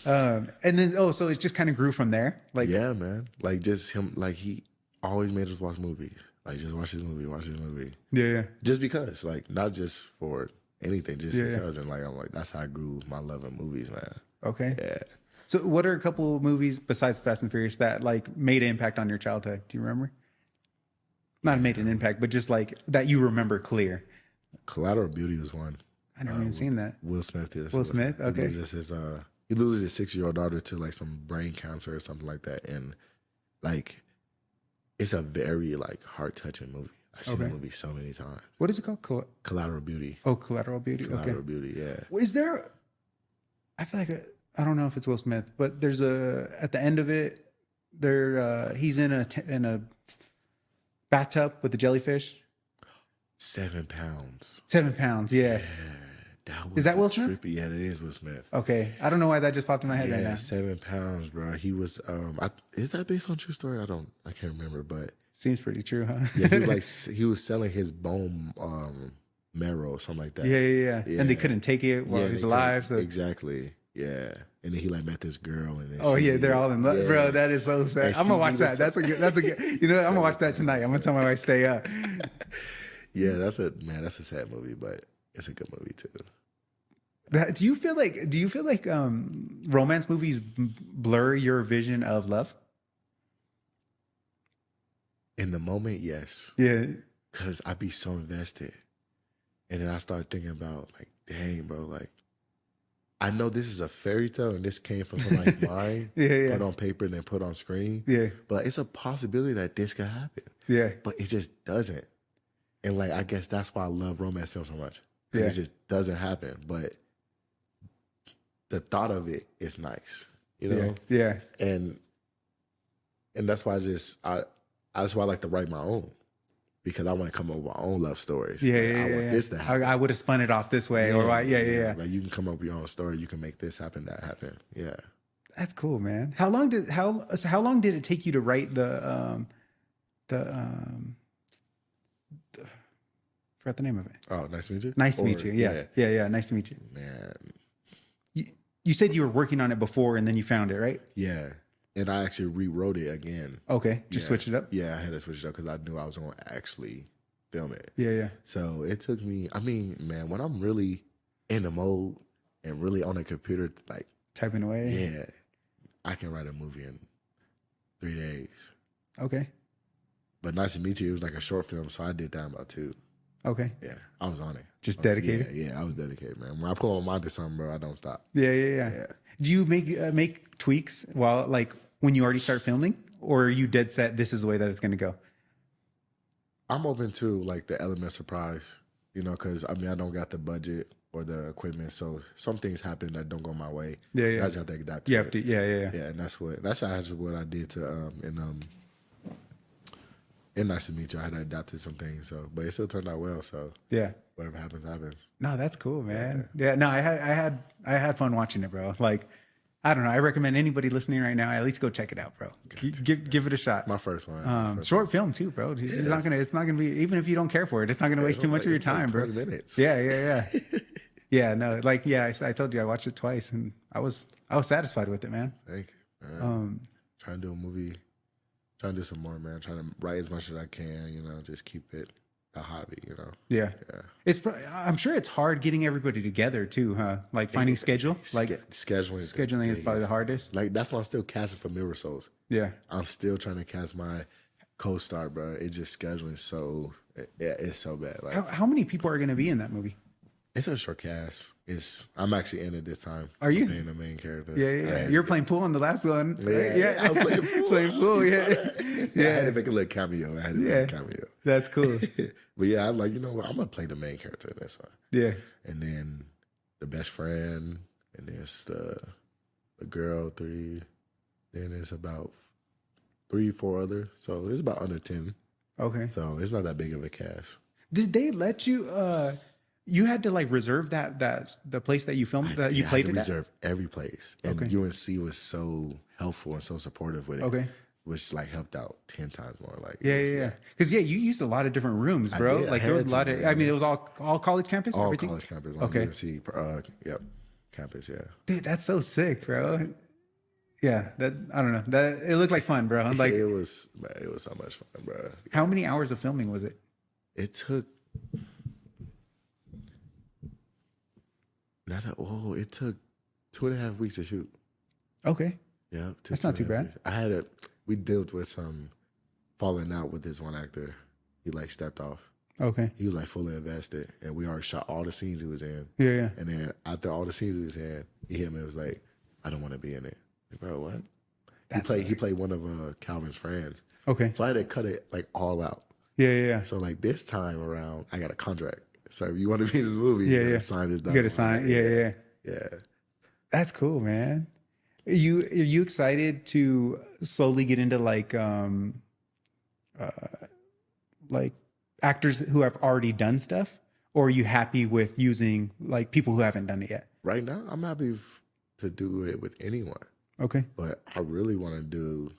And then, so it just kind of grew from there? Like, yeah, man. Like just him, like he always made us watch movies. Like just watch this movie. Yeah. Just because, like not just for anything, just because. And like I'm like, that's how I grew my love in movies, man. Okay. Yeah. So what are a couple movies besides Fast and Furious that like made an impact on your childhood? Do you remember? Not made an impact, but just like that you remember clear. Collateral Beauty was one. I never even seen that. Will Smith is. Will Smith? Okay. He loses his 6-year-old daughter to like some brain cancer or something like that. And like, it's a very like heart-touching movie. I've seen the movie so many times. What is it called? Collateral Beauty. Oh, Collateral Beauty. Collateral Beauty, yeah. Is there, I feel like, I don't know if it's Will Smith, but there's at the end of it, he's in a bathtub with the jellyfish. 7 pounds. 7 pounds, yeah. Is that Will Smith? Trippy. Yeah, it is Will Smith. Okay. I don't know why that just popped in my head right now. 7 pounds, bro. He was, is that based on true story? I can't remember, but. Seems pretty true, huh? Yeah, he was selling his bone marrow or something like that. Yeah. And they couldn't take it while he was alive. So. Exactly. Yeah. And then he like met this girl. And they're all in love. Yeah. Bro, that is so sad. I'm going to watch that. That's a good, I'm going to watch that tonight. I'm going to tell my wife stay up. Yeah, that's a sad movie, but it's a good movie too. Do you feel like romance movies blur your vision of love? In the moment, yes. Yeah. Because I'd be so invested. And then I start thinking about, like, dang, bro, like, I know this is a fairy tale and this came from somebody's mind, Yeah. put on paper and then put on screen. Yeah. But it's a possibility that this could happen. Yeah. But it just doesn't. And, like, I guess that's why I love romance films so much. Because it just doesn't happen. But the thought of it is nice, you know? Yeah. And that's why that's why I like to write my own. Because I want to come up with my own love stories. Yeah, like, yeah, I want this to happen. I would have spun it off this way, or why? Yeah. Like you can come up with your own story. You can make this happen, that happen. Yeah. That's cool, man. How long did it take you to write forgot the name of it. Oh, nice to meet you. Nice to meet you. Yeah. Nice to meet you. Man. You said you were working on it before, and then you found it, right? Yeah. And I actually rewrote it again. Okay, just switch it up. Yeah, I had to switch it up because I knew I was going to actually film it. Yeah. So it took me. I mean, man, when I'm really in the mode and really on the computer, like typing away. Yeah, I can write a movie in 3 days. Okay. But Nice to Meet You, it was like a short film, so I did that in about 2. Okay. Yeah, I was on it. Just dedicated? Yeah, I was dedicated, man. When I put my mind to something, bro, I don't stop. Yeah. Do you make tweaks while, like, when you already start filming, or are you dead set, this is the way that it's going to go? I'm open to, like, the element of surprise, you know, because, I mean, I don't got the budget or the equipment, so some things happen that don't go my way. Yeah. I just have to adapt to it. Yeah, and that's actually what I did to, in Nice to Meet You. I had to adapt to some things, but it still turned out well, so. Yeah. Whatever happens, happens. No, that's cool, man. Yeah, no, I had fun watching it, bro. Like, I don't know. I recommend anybody listening right now at least go check it out, bro. Give it a shot. My first one. Short film too, bro. It's not gonna be, even if you don't care for it, it's not gonna waste too much of your time, bro. 20 minutes. Yeah. Yeah, no, like, I told you I watched it twice and I was satisfied with it, man. Thank you, man. Trying to do a movie, trying to do some more, man. Trying to write as much as I can, you know, just keep it a hobby, you know. Yeah. I'm sure it's hard getting everybody together too, huh? Like finding schedule, like scheduling is probably the hardest. Like that's why I'm still casting for Mirror Souls. Yeah, I'm still trying to cast my co-star, bro. It's just scheduling it's so bad. Like how many people are going to be in that movie? It's a short cast. I'm actually in it this time. Are you playing the main character? Yeah. You're playing pool on the last one. Yeah. I was playing pool. Yeah. I had to make a little cameo. That's cool. But yeah, I'm like, you know what? I'm gonna play the main character in this one. Yeah. And then the best friend, and then it's the girl 3. Then it's about 3, 4 other. So it's about under 10. Okay. So it's not that big of a cast. Did they let you? You had to like reserve the place that you filmed that you played it at? Reserve every place, and UNC was so helpful and so supportive with it. Okay. Which like helped out 10 times more. Like yeah. Because you used a lot of different rooms, bro. Like there was a lot of. I mean, it was all college campus. All everything? college campus. Okay. UNC, campus. Yeah. Dude, that's so sick, bro. Yeah, I don't know. That it looked like fun, bro. Like it was so much fun, bro. How many hours of filming was it? It took. It took 2.5 weeks to shoot. Okay. Yeah, that's not too bad. We dealt with some falling out with this one actor. He like stepped off. Okay. He was like fully invested, and we already shot all the scenes he was in. Yeah. And then after all the scenes he was in, he hit me and was like, "I don't want to be in it." Like, bro, what? He played one of Calvin's friends. Okay. So I had to cut it like all out. Yeah. So like this time around, I got a contract. So if you want to be in this movie, you gotta sign this document. You gotta sign. Yeah. That's cool, man. Are you excited to slowly get into like actors who have already done stuff, or are you happy with using like people who haven't done it yet? Right now, I'm happy to do it with anyone. Okay. But I really want to do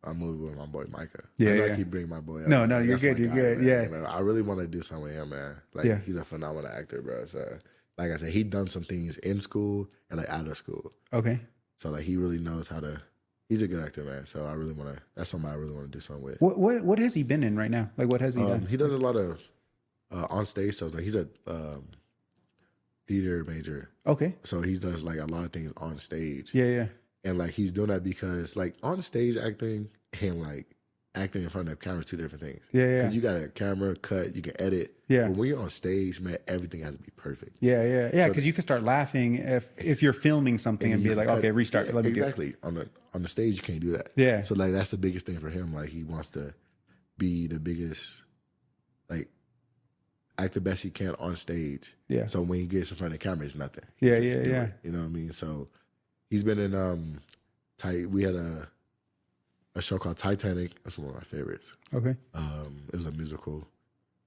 a movie with my boy Micah. I keep bringing my boy up. No, you're good. You're good. Man. Yeah. You know, I really want to do something with him, man. Like he's a phenomenal actor, bro. So like I said, he done some things in school and like out of school. Okay. So like he really knows how to. He's a good actor, man. So I really want to. That's somebody I really want to do something with. What has he been in right now? Like what has he done? He does a lot of on stage shows. Like he's a theater major. Okay. So he does like a lot of things on stage. Yeah. And like he's doing that because like on stage acting and like acting in front of the camera, two different things. Yeah, yeah. Because you got a camera, cut, you can edit. Yeah. But when you're on stage, man, everything has to be perfect. Yeah. Because you can start laughing if you're filming something and be like, okay, restart. Yeah, Let me do it. exactly. On the stage, you can't do that. Yeah. So like that's the biggest thing for him. Like he wants to be the biggest, like act the best he can on stage. Yeah. So when he gets in front of the camera, it's nothing. Yeah. You know what I mean? So he's been in we had a show called Titanic. That's one of my favorites. Okay. It was a musical.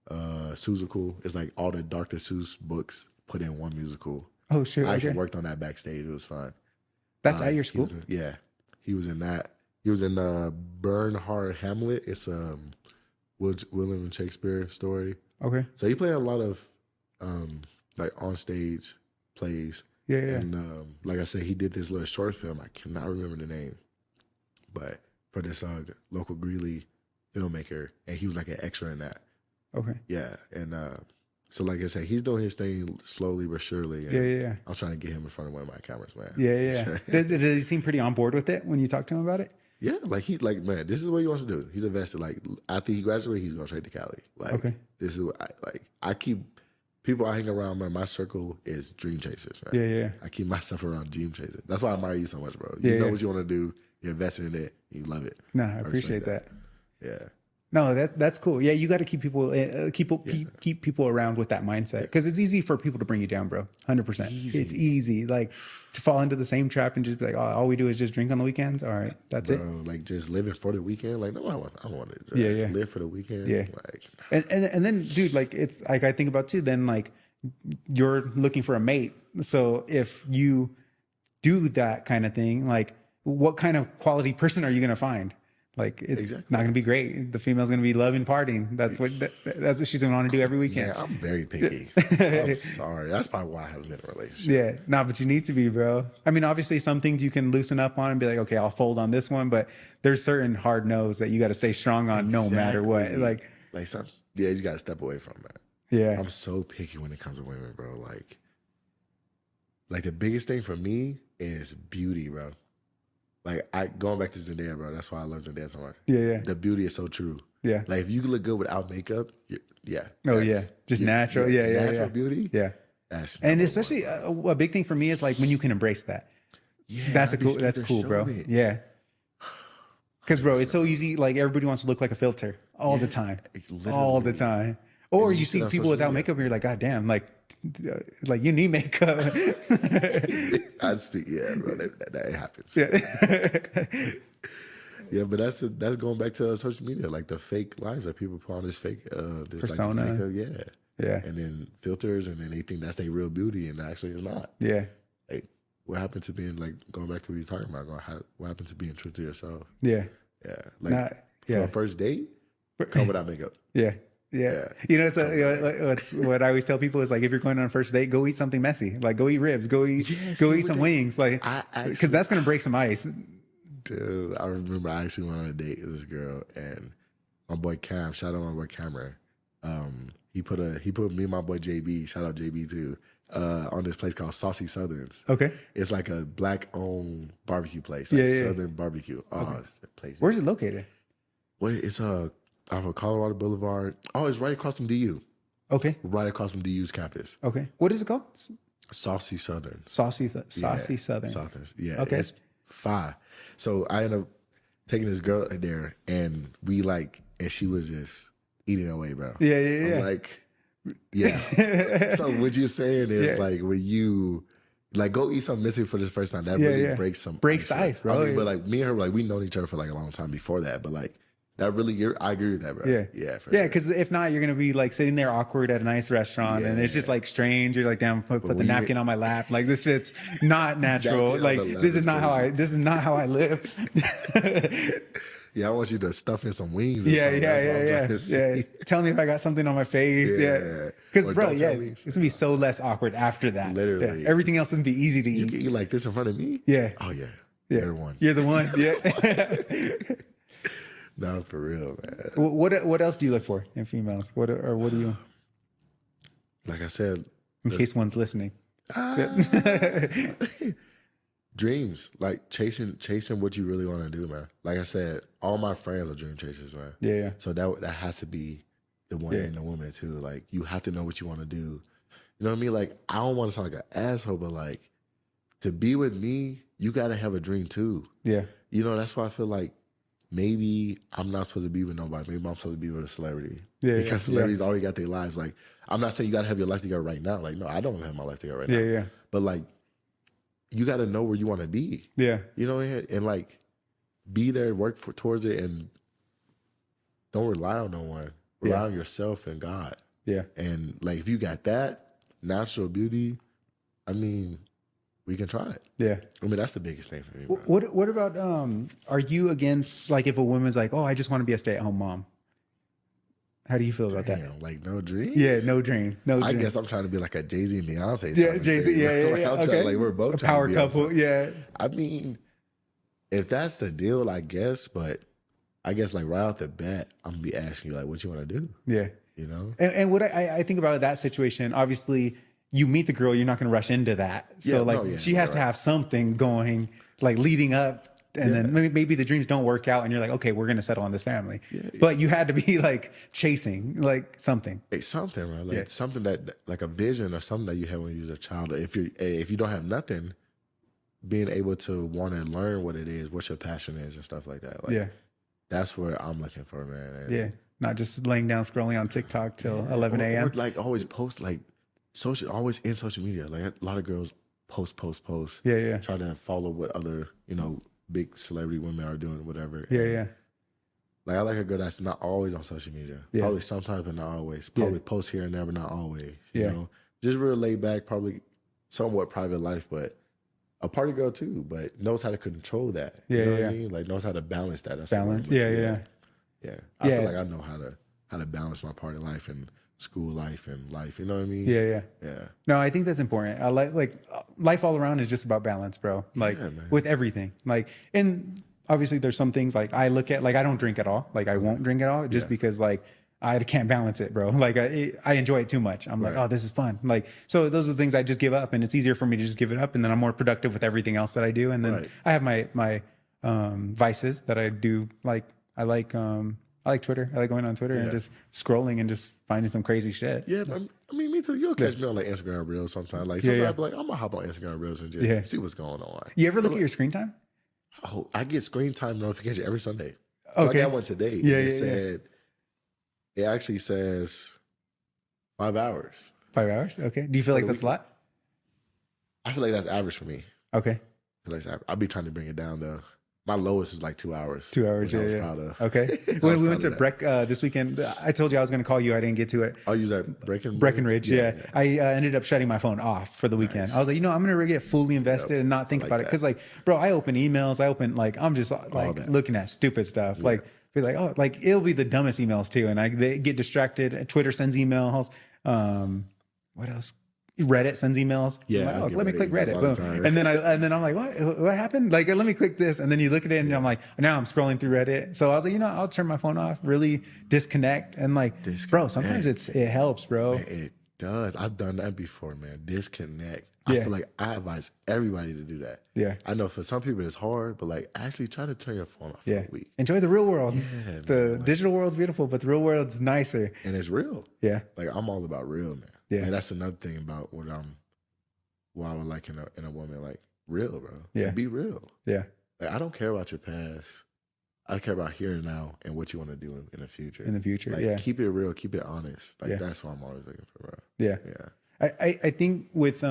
Seussical. It's like all the Dr. Seuss books put in one musical. Oh shit. I actually Okay. worked on that backstage. It was fun. That's at your school? He was in that. He was in Bernhard Hamlet. It's a William Shakespeare story. Okay. So he played a lot of like on stage plays. Yeah. And like I said, he did this little short film. I cannot remember the name, but for this local Greeley filmmaker, and he was like an extra in that. Okay. Yeah, and so like I said, he's doing his thing slowly but surely. And Yeah. I'm trying to get him in front of one of my cameras, man. Yeah. Does he seem pretty on board with it when you talk to him about it? Yeah, like he's like, man, this is what he wants to do. He's invested. Like after he graduates, he's going straight to Cali. Like, Okay. This is what I keep people I hang around. Man, my circle is dream chasers. Man. Yeah. I keep myself around dream chasers. That's why I admire you so much, bro. Yeah, You know what you want to do. You're invested in it. You love it. No, I appreciate that. Yeah. No, that's cool. Yeah, you got to keep people keep people around with that mindset because it's easy for people to bring you down, bro. 100%. It's easy, like to fall into the same trap and just be like, oh, all we do is just drink on the weekends. All right, that's it. Like just living for the weekend. Like no, I don't want to. Live for the weekend. Yeah. Like And then, dude, like it's like I think about too. Then like you're looking for a mate. So if you do that kind of thing, like what kind of quality person are you gonna find? Like it's not going to be great. The female's going to be loving partying. That's what she's going to want to do every weekend. Yeah, I'm very picky. I'm sorry. That's probably why I haven't been in a relationship. Yeah, no, but you need to be, bro. I mean, obviously, some things you can loosen up on and be like, okay, I'll fold on this one. But there's certain hard no's that you got to stay strong on, no matter what. Like some, you got to step away from that. Yeah, I'm so picky when it comes to women, bro. Like the biggest thing for me is beauty, bro. Like going back to Zendaya, bro. That's why I love Zendaya so much. Yeah. The beauty is so true. Yeah. Like if you can look good without makeup, yeah. Oh yeah, just natural. Yeah. Natural beauty. Yeah. And especially a big thing for me is like when you can embrace that. Yeah. That's cool, bro. Yeah. Because bro, it's so easy. Like everybody wants to look like a filter all the time, all the time. Or you see people without makeup and you're like, God damn, like you need makeup. I see, yeah, bro, that happens. Yeah. Yeah, but that's going back to social media, like the fake lives that people put on this fake this persona. Like makeup, yeah, and then filters, and then they think that's their real beauty, and actually it's not. Yeah. Like, what happened to being like going back to what you're talking about? What happened to being true to yourself? Yeah. Yeah, like for a first date, come without makeup. Yeah. You know, it's what I always tell people is like, if you're going on a first date, go eat something messy. Like go eat ribs, go eat some wings. Like, because that's going to break some ice. Dude, I remember I actually went on a date with this girl and my boy Cam, shout out my boy Cameron. He put me and my boy JB, shout out JB too, on this place called Saucy Southerns. Okay. It's like a black owned barbecue place. Like Southern barbecue. Oh, it's the place. Where's it located? It's off of Colorado Boulevard. Oh, it's right across from DU. Okay. Right across from DU's campus. Okay. What is it called? Saucy Southern. Saucy Southern. Southern. Yeah. Okay. It's fire. So I ended up taking this girl there and and she was just eating away, bro. Yeah. I'm like, yeah. So what you're saying is like when you go eat something missing for the first time, that really breaks the ice, bro. I mean, but like me and her, we known each other for like a long time before that, but like that really, I agree with that, bro. Yeah. Because if not, you're gonna be like sitting there awkward at a nice restaurant, and it's just like strange. You're like, damn, put the napkin on my lap. Like this shit's not natural. Like this is not how I live. Yeah, I want you to stuff in some wings. Yeah. Tell me if I got something on my face. Yeah. Because bro, it's gonna be so less awkward after that. Literally, everything else is gonna be easy to eat. You can eat like this in front of me. Yeah. Oh yeah. You're the one. You're the one. Yeah. No, for real, man. What else do you look for in females? What do you? Like I said, in case one's listening. dreams, like chasing what you really want to do, man. Like I said, all my friends are dream chasers, man. Yeah. So that has to be the one and the woman too. Like you have to know what you want to do. You know what I mean? Like I don't want to sound like an asshole, but like to be with me, you got to have a dream too. Yeah. You know, that's why I feel like maybe I'm not supposed to be with nobody. Maybe I'm supposed to be with a celebrity. Yeah. Because celebrities already got their lives. Like I'm not saying you got to have your life together right now. Like no, I don't have my life together right now. Yeah. But like you got to know where you want to be. Yeah. You know, and like be there, work towards it, and don't rely on no one. Rely on yourself and God. Yeah. And like if you got that natural beauty, I mean, we can try it. Yeah. I mean, that's the biggest thing for me. Bro. What about are you against like if a woman's like, oh, I just want to be a stay-at-home mom? How do you feel about that? Like no dreams? Yeah, no dream. No dream. I guess I'm trying to be like a Jay-Z and Beyonce. Yeah, Jay-Z. Yeah. I'm Okay. trying, like we're both a trying power to be couple. Yeah. I mean, if that's the deal, I guess. But I guess like right off the bat, I'm gonna be asking you like, what you want to do? Yeah. You know. And what I think about that situation, obviously, you meet the girl, you're not going to rush into that. So she has to have something going, like leading up. And then maybe the dreams don't work out and you're like, okay, we're going to settle on this family. But you had to be like chasing like something. It's something, right? Like something that like a vision or something that you had when you was a child. If you don't have nothing, being able to want to learn what it is, what your passion is and stuff like that. Like, that's where I'm looking for, man. And not just laying down scrolling on TikTok till 11 a.m. Or like always post like always in social media. Like a lot of girls post. Yeah. Try to follow what other, big celebrity women are doing, whatever. Yeah. Like I like a girl that's not always on social media. Probably sometimes, but not always. Probably post here and there, but not always. You know, just real laid back, probably somewhat private life, but a party girl too. But knows how to control that. You know what I mean? Like knows how to balance that. That's balance. Yeah. I feel like I know how to balance my party life and school life and life. You know what I mean? Yeah. No, I think that's important. I like life all around is just about balance, bro. Like with everything. Like, and obviously there's some things like I look at, like I don't drink at all. Like I won't drink at all just because like I can't balance it, bro. Like I enjoy it too much. I'm like, oh, this is fun. Like, so those are the things I just give up, and it's easier for me to just give it up, and then I'm more productive with everything else that I do. And then I have my vices that I do. Like I like Twitter. I like going on Twitter and just scrolling and just finding some crazy shit. Yeah, I mean, me too. You'll catch me on like Instagram Reels sometimes. Like sometimes I'll be like, I'm gonna hop on Instagram Reels and just see what's going on. You ever look at your screen time? Oh, I get screen time notification every Sunday. So I got one today. It actually says 5 hours. 5 hours? Okay. Do you feel like that's a lot? I feel like that's average for me. Okay. I'll be trying to bring it down though. My lowest is like 2 hours. 2 hours, I was proud of. Okay. When we went to Breck this weekend, I told you I was going to call you. I didn't get to it. I'll use that Breckenridge. Yeah. I ended up shutting my phone off for the weekend. I was like, I'm going to get fully invested and not think about it. Because like, bro, I open emails. I'm just like looking at stupid stuff. Like, be like, oh, like it'll be the dumbest emails too. And they get distracted. Twitter sends emails. What else? Reddit sends emails. Yeah, like, let me click Reddit. Boom. And then I'm like, what happened? Like, let me click this. And then you look at it and I'm like, now I'm scrolling through Reddit. So I was like, I'll turn my phone off, really disconnect. And like, bro, sometimes it helps, bro. Man, it does. I've done that before, man. Disconnect. I feel like I advise everybody to do that. Yeah. I know for some people it's hard, but like actually try to turn your phone off for a week. Enjoy the real world. Yeah, the digital world's beautiful, but the real world's nicer. And it's real. Yeah. Like I'm all about real, man. Yeah. And that's another thing about what I would like in a woman, like real, bro. Yeah. Like, be real. Yeah. Like I don't care about your past. I care about here and now and what you want to do in the future. In the future, like, keep it real, keep it honest. Like that's what I'm always looking for, bro. Yeah. Yeah. I think with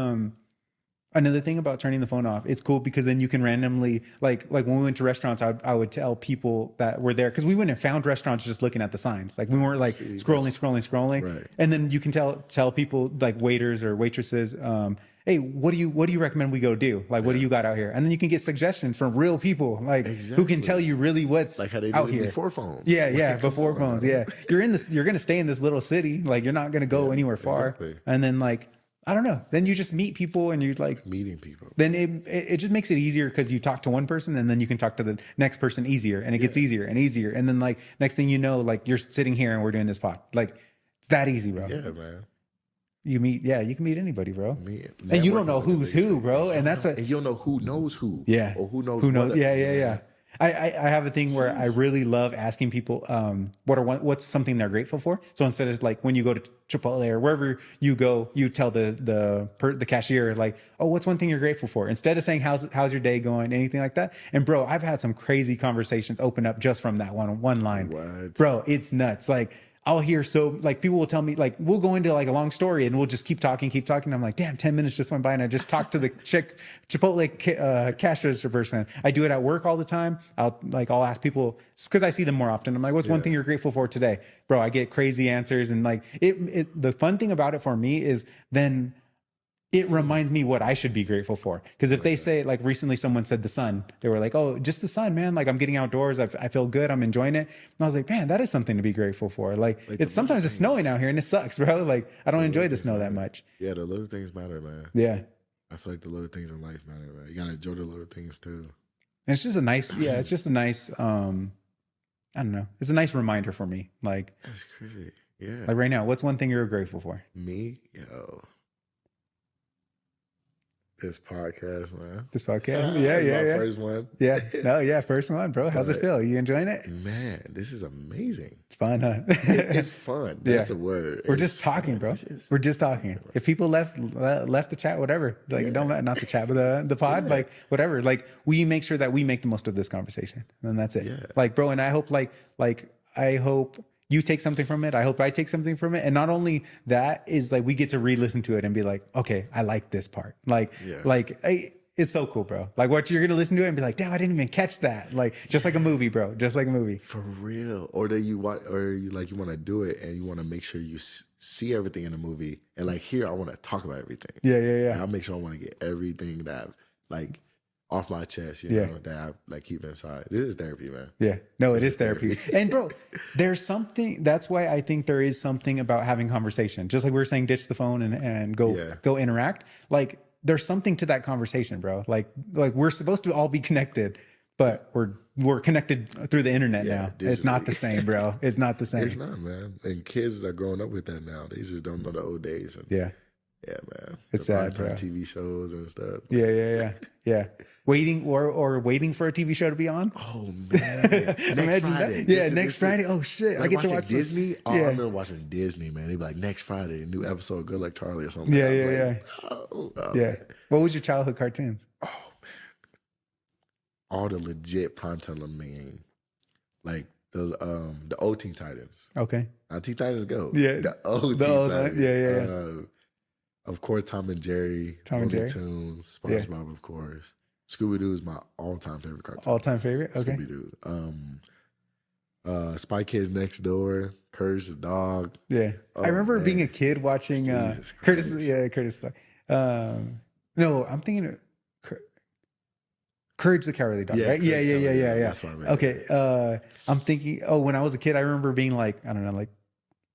another thing about turning the phone off, it's cool because then you can randomly, like when we went to restaurants, I would tell people that were there, because we went and found restaurants just looking at the signs. Like we weren't like scrolling. Right. And then you can tell people, like waiters or waitresses, hey, what do you recommend we go do? Like, what do you got out here? And then you can get suggestions from real people, like who can tell you really what's like how they do out it here before phones. Yeah, before phones. Yeah, you're going to stay in this little city. Like you're not going to go anywhere far. Exactly. And then like, I don't know. Then you just meet people and you're like meeting people. Then it just makes it easier because you talk to one person and then you can talk to the next person easier, and it gets easier and easier. And then like next thing you know, like you're sitting here and we're doing this pod. Like it's that easy, bro. Yeah, man. You can meet anybody, bro. Me, And you don't networking know is the who's biggest who, thing. bro. And that's what, And you don't know who knows who. yeah. Or who knows Who knows? what. Yeah. I have a thing where I really love asking people what's something they're grateful for. So instead of like when you go to Chipotle or wherever you go, you tell the cashier like, oh, what's one thing you're grateful for? Instead of saying how's your day going, anything like that. And bro, I've had some crazy conversations open up just from that one line. What? Bro, it's nuts. Like I'll hear like people will tell me like we'll go into like a long story and we'll just keep talking. I'm like, damn, 10 minutes just went by and I just talked to the Chipotle cash register person. I do it at work all the time. I'll ask people because I see them more often. I'm like, what's one thing you're grateful for today, bro? I get crazy answers and like the fun thing about it for me is then it reminds me what I should be grateful for. Because if they say, like recently someone said the sun, they were like, oh, just the sun, man. Like I'm getting outdoors. I feel good. I'm enjoying it. And I was like, man, that is something to be grateful for. Like it's sometimes it's snowing out here and it sucks, bro. Like I don't enjoy the snow that much. Yeah, the little things matter, man. Yeah. I feel like the little things in life matter, man. You gotta enjoy the little things too. And it's just a nice, I don't know. It's a nice reminder for me. Like That's crazy. Yeah. right now, what's one thing you're grateful for? Me, yo. This podcast, man. This podcast? My first one. Yeah. No, yeah. First one, bro. How's it feel? You enjoying it? Man, this is amazing. It's fun, huh? It's fun. That's the word. We're just talking, bro. We're just talking. If people left the chat, whatever, like don't not the chat, but the pod, like whatever. Like we make sure that we make the most of this conversation, and that's it. Yeah. Like, bro, and I hope I hope you take something from it. I hope I take something from it. And not only that is like we get to re-listen to it and be like, okay, I like this part. It's so cool, bro. Like what you're gonna listen to it and be like, damn, I didn't even catch that. Like just like a movie, bro. Just like a movie. For real. Or that you watch, or you want to do it and you want to make sure you see everything in the movie. And like here, I want to talk about everything. Yeah. Like, I'll make sure I want to get everything that like off my chest, you know, that I like keep inside. This is therapy, man. Yeah. No, it is therapy. And bro, there's something, that's why I think there is something about having conversation. Just like we were saying, ditch the phone and go interact. Like there's something to that conversation, bro. Like we're supposed to all be connected, but we're connected through the internet now. Digitally. It's not the same, bro. It's not the same. It's not, man. And kids are growing up with that now. They just don't know the old days. And yeah, man. It's the sad, primetime bro. TV shows and stuff. Yeah. Waiting for a TV show to be on. Oh man, next Friday. That. Yeah, next Friday. Oh shit, like I get to watch Disney. This. Oh, I remember watching Disney, man. They'd be like, next Friday, a new episode of Good Like Charlie or something. Yeah. Oh, yeah. Man. What was your childhood cartoons? Oh man, all the legit primetime. I mean, like the old Teen Titans. Okay. Now Teen Titans Go. Yeah. The old Teen Titans. Yeah. Of course, Tom and Jerry. Tom and Jerry. Tunes, SpongeBob, of course. Scooby-Doo is my all-time favorite cartoon. All-time favorite? Okay. Scooby-Doo. Spy Kids Next Door, Courage the Dog. Yeah. I remember being a kid watching Curtis. Yeah, Curtis. No, I'm thinking of Courage the Cowardly Dog, right? Yeah. That's what I meant. Okay. I'm thinking, when I was a kid, I remember being like, I don't know, like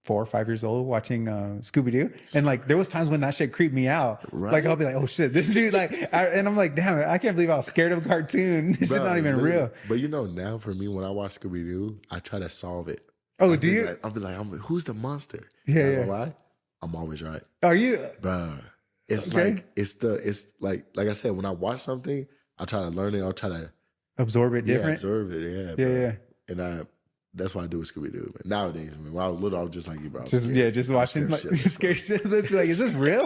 4 or 5 years old watching Scooby-Doo, and like there was times when that shit creeped me out. Right. Like I'll be like, oh shit, this dude and I'm like, damn it, I can't believe I was scared of a cartoon. This shit's not even real. But you know, now for me, when I watch Scooby-Doo, I try to solve it. Oh, do you? I'll be like, who's the monster? Yeah. Why? I'm always right. Are you? Bro, it's okay. Like it's like I said, when I watch something, I try to learn it. I'll try to absorb it different. Absorb it. Yeah. And that's why I do with Scooby-Doo. Nowadays, I mean, when I was little, I was just like you, bro. Just watching like scary shit. Let's be like, is this real?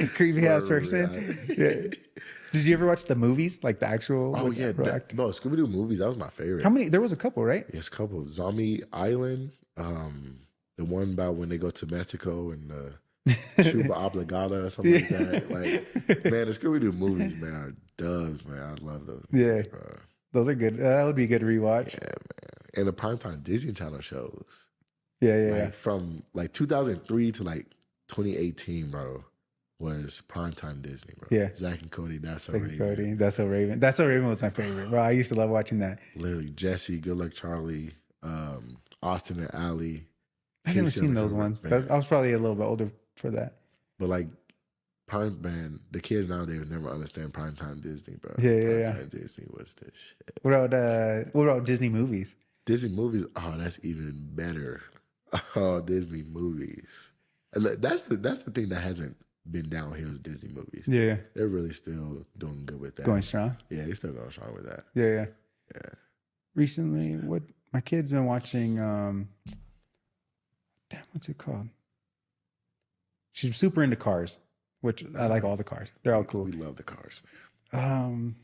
Creepy ass person. Yeah. Did you ever watch the movies, like the actual? Oh yeah, no, Scooby-Doo movies. That was my favorite. How many? There was a couple, right? Yes, a couple. Zombie Island. The one about when they go to Mexico and Chupa Obligada or something like that. Like, man, the Scooby-Doo movies, man, are dubs, man. I love those. Movies, bro. Those are good. That would be a good rewatch. Yeah, man. And the primetime Disney Channel shows. Yeah. Like from like 2003 to like 2018, bro, was primetime Disney, bro. Yeah. Zack and Cody, That's So Zack Raven. Cody, That's So Raven. That's So Raven was my favorite, bro. I used to love watching that. Literally, Jesse, Good Luck Charlie, Austin and Allie. I've never seen those ones. I was probably a little bit older for that. But like, the kids nowadays never understand primetime Disney, bro. Yeah. Primetime Disney was the shit. What about Disney movies? Disney movies, that's even better. Oh, Disney movies. That's the thing that hasn't been downhill is Disney movies. Yeah. They're really still doing good with that. Going strong. Yeah, they're still going strong with that. Yeah. Yeah. Recently, what my kid's been watching, what's it called? She's super into cars, which I like all the cars. They're all cool. We love the cars, man.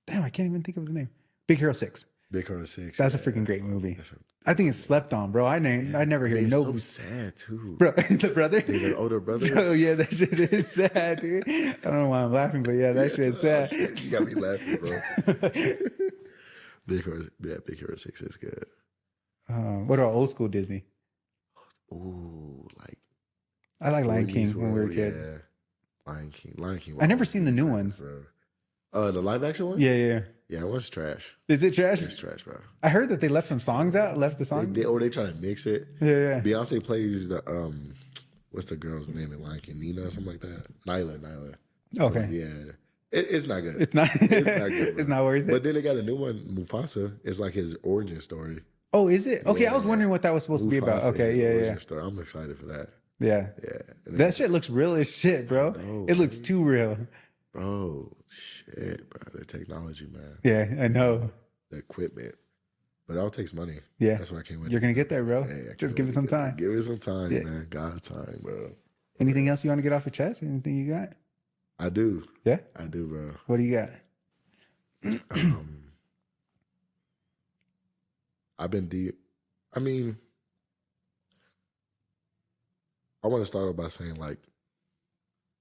I can't even think of the name. Big Hero 6. Big Hero 6. That's a freaking great movie. I think it's slept on, bro. I never hear It's no. so sad too, Bro, the brother. He's an older brother. Oh yeah, that shit is sad, dude. I don't know why I'm laughing, but yeah, that shit is sad. You got me laughing, bro. Big Hero 6 is good. What about old school Disney? Ooh, like I like Lion King when we were a kid. Yeah. Lion King. I never seen the new ones. The live action one? Yeah. Yeah, it was trash. Is it trash? It's trash, bro. I heard that they left some songs out. Left the song. They try to mix it. Yeah. Beyonce plays the what's the girl's name in Lion King? Nina or something like that. Nyla. Okay. So, yeah. It's not good. It's not. It's not good. Bro. It's not worth it. But then they got a new one, Mufasa. It's like his origin story. Oh, is it? Okay, Yeah. I was wondering what that was supposed to be about. Mufasa Okay, is his yeah. origin story. I'm excited for that. Yeah. And That shit looks real as shit, bro. It looks too real. Bro, shit, bro. The technology, man. Yeah, I know. The equipment. But it all takes money. Yeah. That's what I came with. You're gonna get there, bro. Yeah, Just give it some time. Give it some time, man. God's time, bro. Anything else you want to get off your chest? Anything you got? I do. Yeah? I do, bro. What do you got? I've been deep. I mean, I want to start off by saying, like,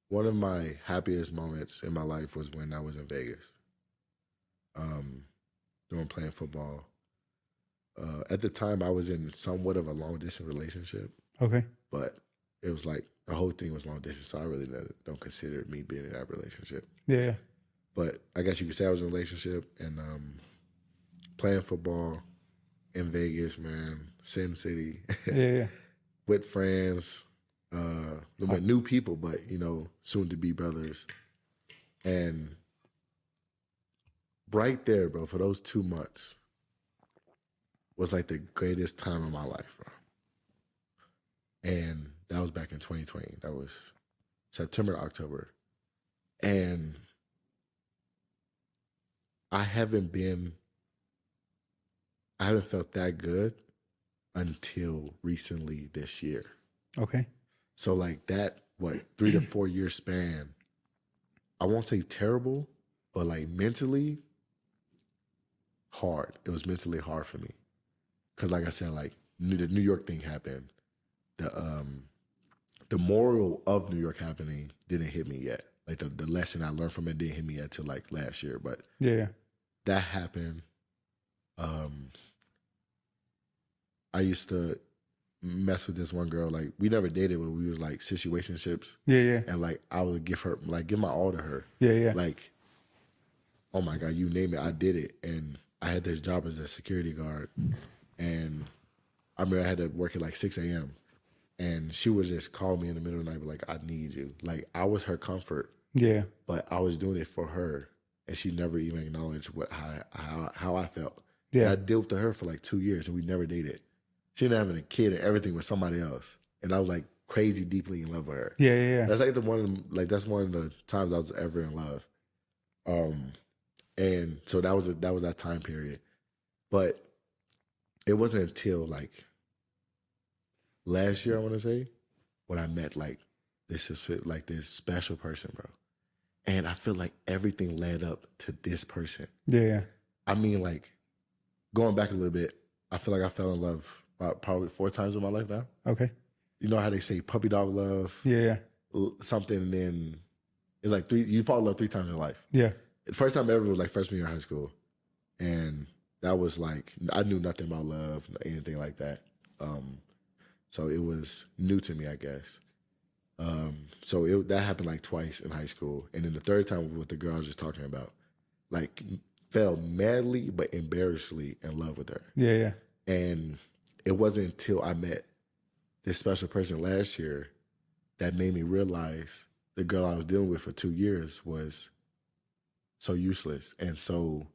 one of my happiest moments in my life was when I was in Vegas, doing playing football. At the time, I was in somewhat of a long distance relationship, Okay. but it was like the whole thing was long distance, so I really don't consider me being in that relationship. Yeah. But I guess you could say I was in a relationship and playing football in Vegas, man, Sin City, Yeah. with friends, with new people, but soon to be brothers. And right there, bro, for those 2 months was like the greatest time of my life, bro. And that was back in 2020. That was September, October. And I haven't felt that good until recently this year. Okay. So like that, 3 to 4 year span, I won't say terrible, but like mentally hard. It was mentally hard for me. Cause like I said, like the New York thing happened. The moral of New York happening didn't hit me yet. Like the lesson I learned from it didn't hit me yet till like last year. But Yeah. that happened. I used to mess with this one girl. Like we never dated, but we was like situationships. Yeah. And like I would give my all to her. Yeah. Like, oh my God, you name it, I did it. And I had this job as a security guard. And I remember I had to work at like 6 a.m. And she would just call me in the middle of the night, be like, I need you. Like I was her comfort. Yeah. But I was doing it for her. And she never even acknowledged how I felt. Yeah. And I dealt with her for like 2 years and we never dated. She ended up having a kid and everything with somebody else. And I was like crazy deeply in love with her. Yeah. That's like that's one of the times I was ever in love. And so that was that time period. But it wasn't until like last year, I want to say, when I met like this special person, bro. And I feel like everything led up to this person. Yeah. I mean, like going back a little bit, I feel like I fell in love probably 4 times in my life now. Okay. You know how they say puppy dog love? Yeah. Something, and then it's like you fall in love 3 times in life. Yeah. The first time ever was like freshman year of high school. And that was like, I knew nothing about love, anything like that. So it was new to me, I guess. So that happened like twice in high school. And then the third time with the girl I was just talking about, like fell madly but embarrassedly in love with her. Yeah. And it wasn't until I met this special person last year that made me realize the girl I was dealing with for 2 years was so useless and so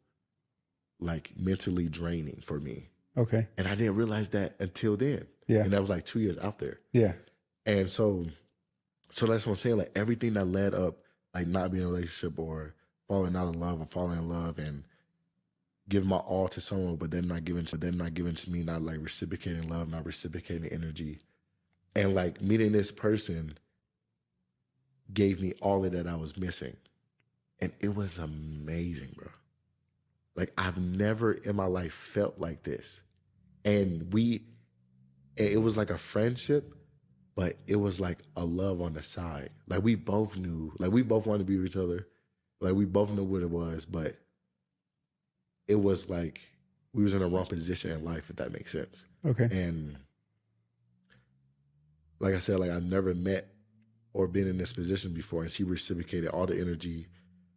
like mentally draining for me. Okay. And I didn't realize that until then. Yeah. And that was like 2 years out there. Yeah. And so that's what I'm saying. Like everything that led up, like not being in a relationship or falling out of love or falling in love and giving my all to someone, but then not giving to me, not like reciprocating love, not reciprocating energy. And like meeting this person gave me all of that I was missing. And it was amazing, bro. Like I've never in my life felt like this. And it was like a friendship, but it was like a love on the side. Like we both knew, like we both wanted to be with each other. Like we both knew what it was, but it was like we was in a wrong position in life, if that makes sense. Okay. And like I said, like I've never met or been in this position before, and she reciprocated all the energy,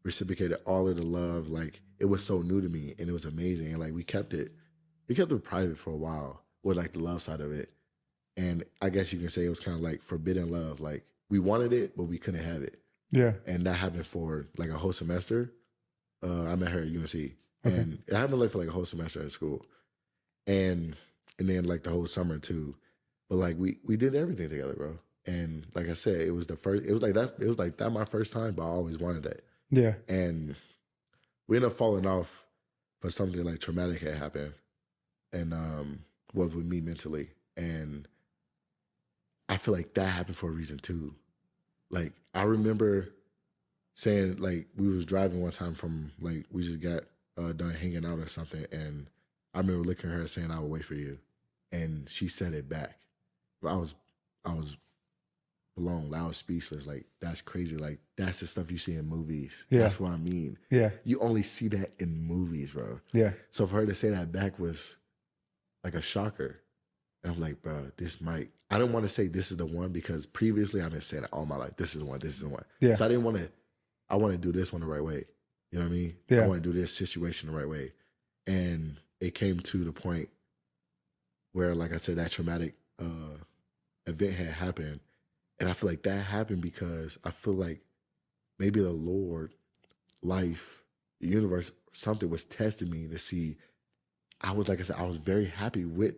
reciprocated all of the love. Like it was so new to me, and it was amazing. And like we kept it private for a while, with like the love side of it. And I guess you can say it was kind of like forbidden love. Like we wanted it, but we couldn't have it. Yeah. And that happened for like a whole semester. I met her at UNC, and it happened like for like a whole semester at school, and then like the whole summer too. But like we did everything together, bro. And like I said, it was like that my first time, but I always wanted that. Yeah. And we ended up falling off for something like traumatic had happened, and was with me mentally. And I feel like that happened for a reason too. Like I remember saying, like we was driving one time from like we just got done hanging out or something, and I remember looking at her saying, "I will wait for you," and she said it back. I was blown. I was speechless. Like that's crazy. Like that's the stuff you see in movies. Yeah. That's what I mean. Yeah. You only see that in movies, bro. Yeah. So for her to say that back was like a shocker. And I'm like, bro, I don't want to say this is the one, because previously I've been saying it all my life. This is the one. This is the one. Yeah. So I want to do this one the right way. You know what I mean? Yeah. I want to do this situation the right way. And it came to the point where, like I said, that traumatic event had happened. And I feel like that happened because I feel like maybe the Lord, life, the universe, something was testing me to see. I was very happy with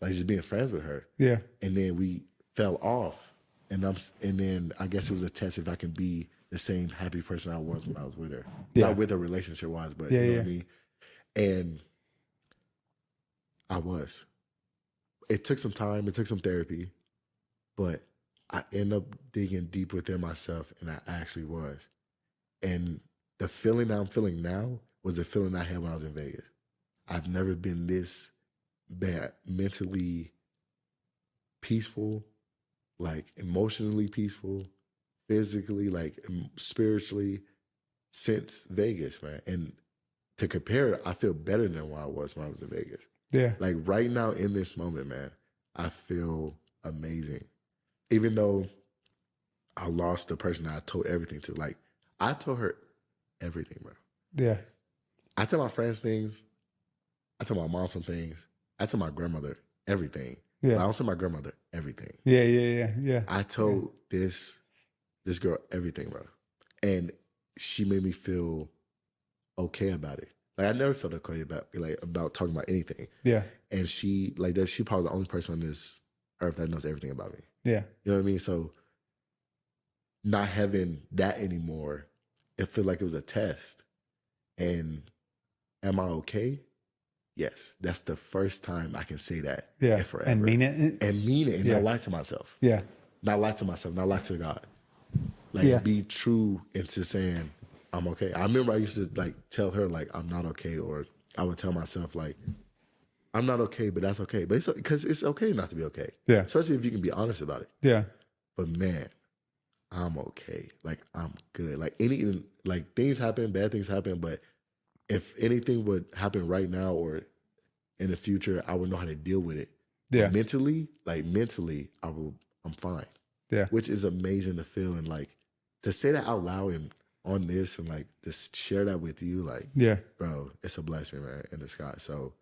like just being friends with her. Yeah. And then we fell off. And then I guess it was a test if I can be the same happy person I was when I was with her. Yeah. Not with her relationship wise, but Yeah, you know yeah. what I mean? And I was. It took some time, it took some therapy, but I ended up digging deep within myself, and I actually was. And the feeling that I'm feeling now was the feeling I had when I was in Vegas. I've never been this bad, mentally peaceful, like emotionally peaceful, physically, like spiritually, since Vegas, man. And to compare it, I feel better than when I was in Vegas. Yeah. Like right now in this moment, man, I feel amazing. Even though I lost the person that I told everything to. Like I told her everything, bro. Yeah. I tell my friends things. I tell my mom some things. I tell my grandmother everything. Yeah. But I don't tell my grandmother everything. Yeah. I told this girl everything, bro. And she made me feel okay about it. Like I never felt okay about talking about anything. Yeah. And she probably the only person on this earth that knows everything about me. Yeah. You know what I mean? So not having that anymore, it felt like it was a test. And am I okay? Yes. That's the first time I can say that. Yeah. And forever. And mean it. And not lie to myself. Yeah. Not lie to myself, not lie to God. Like be true into saying I'm okay. I remember I used to like tell her like I'm not okay, or I would tell myself like I'm not okay, but that's okay. But it's because it's okay not to be okay. Yeah. Especially if you can be honest about it. Yeah. But man, I'm okay. Like I'm good. Like things happen, bad things happen, but if anything would happen right now or in the future, I would know how to deal with it. Yeah. But mentally, I'm fine. Yeah. Which is amazing to feel, and like to say that out loud and on this and like to share that with you, like, yeah, bro, it's a blessing, man, in the sky. So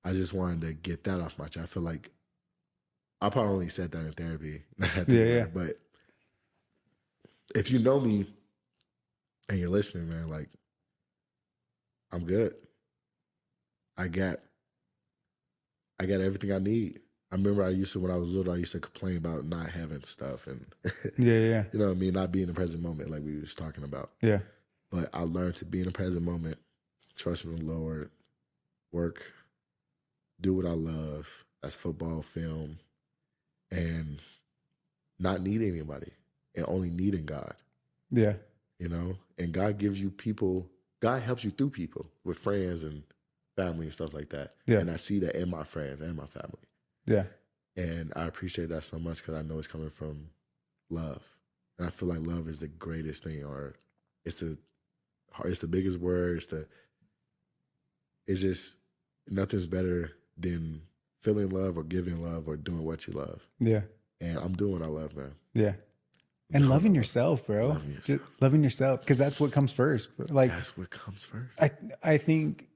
I just wanted to get that off my chest. I feel like I probably only said that in therapy. Yeah. But if you know me and you're listening, man, like I'm good. I got everything I need. I remember when I was little, I used to complain about not having stuff and, Yeah. you know what I mean? Not being in the present moment like we was talking about. Yeah. But I learned to be in the present moment, trust in the Lord, work, do what I love. That's football, film, and not need anybody and only needing God. Yeah. You know? And God gives you people, God helps you through people with friends and family and stuff like that. Yeah. And I see that in my friends and my family. Yeah. And I appreciate that so much because I know it's coming from love. And I feel like love is the greatest thing, or it's the biggest word. It's just nothing's better than feeling love or giving love or doing what you love. Yeah. And I'm doing what I love, man. Yeah. And loving yourself, bro. Loving yourself, because that's what comes first. Like, that's what comes first. I think,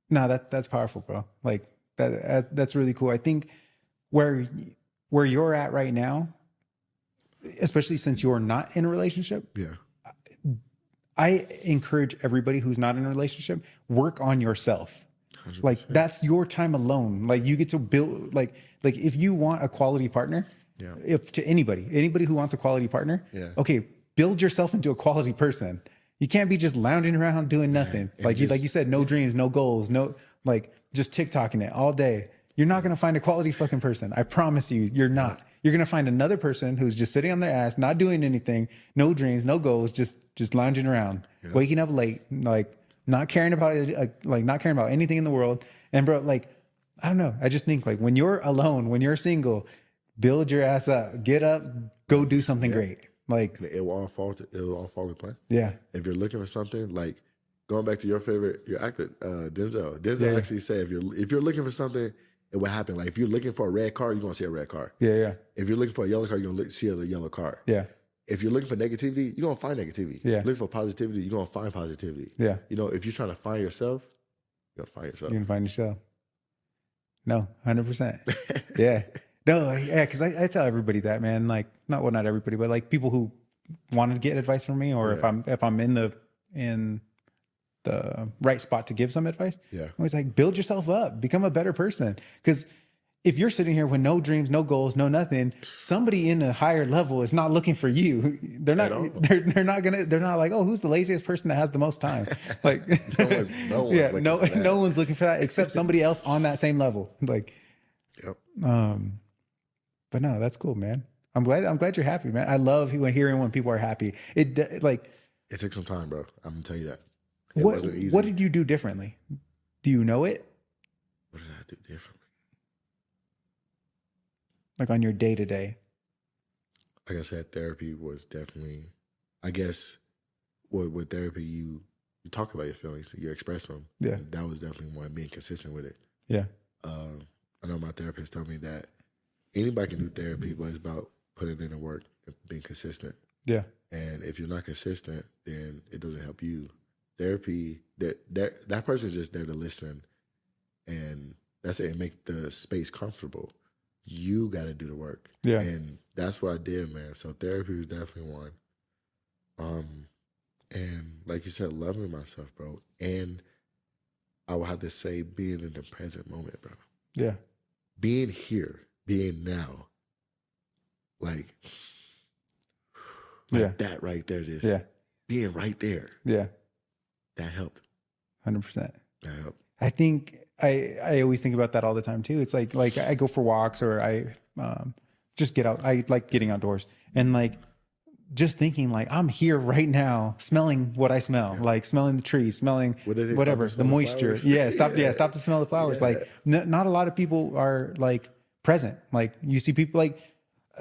that's powerful, bro. Like that's really cool. I think where you're at right now, especially since you're not in a relationship. Yeah. I encourage everybody who's not in a relationship, work on yourself. 100%. Like that's your time alone. Like you get to build, like if you want a quality partner, yeah. If to anybody who wants a quality partner, yeah. Okay, build yourself into a quality person. You can't be just lounging around doing nothing. Yeah. Like you said, no dreams, no goals, no, like just TikToking it all day. You're not going to find a quality fucking person. I promise you, you're not. You're going to find another person who's just sitting on their ass, not doing anything, no dreams, no goals, just lounging around, waking up late, like not caring about it, like not caring about anything in the world. And bro, like, I don't know. I just think like when you're alone, when you're single, build your ass up, get up, go do something great. Like it will all fall in place. Yeah. If you're looking for something, like going back to your actor, Denzel. Denzel actually said if you're looking for something, it will happen. Like if you're looking for a red car, you're gonna see a red car. Yeah. If you're looking for a yellow car, you're gonna see a yellow car. Yeah. If you're looking for negativity, you're gonna find negativity. Yeah. Looking for positivity, you're gonna find positivity. Yeah. You know, if you're trying to find yourself, you're gonna find yourself. You're gonna find yourself. No, 100%. Yeah. No, yeah, because I tell everybody that, man. Like, not everybody, but like people who want to get advice from me, or if I'm in the right spot to give some advice, I'm always like, build yourself up, become a better person. Because if you're sitting here with no dreams, no goals, no nothing, somebody in a higher level is not looking for you. They're not. They're not like, oh, who's the laziest person that has the most time? Like, no one's looking for that except somebody else on that same level. Like, but no, that's cool, man. I'm glad you're happy, man. I love hearing when people are happy. It took some time, bro. I'm gonna tell you that. It wasn't easy. What did you do differently? Do you know it? What did I do differently? Like on your day to day? Like I said, therapy was definitely, I guess, with therapy, you talk about your feelings, you express them. Yeah. And that was definitely one, being consistent with it. Yeah. I know my therapist told me that anybody can do therapy, but it's about putting in the work and being consistent. Yeah. And if you're not consistent, then it doesn't help you. Therapy, that person's just there to listen, and that's it, and make the space comfortable. You got to do the work. Yeah. And that's what I did, man. So therapy was definitely one. And like you said, loving myself, bro. And I would have to say being in the present moment, bro. Yeah. Being here, being now. Like that right there, just being right there. Yeah. That helped. 100%. That helped. I think I always think about that all the time too. It's like I go for walks, or I just get out. I like getting outdoors, and like just thinking like I'm here right now, smelling what I smell, like smelling the trees, smelling whatever, the moisture. Stop to smell the flowers. Like not a lot of people are like present. Like you see people like.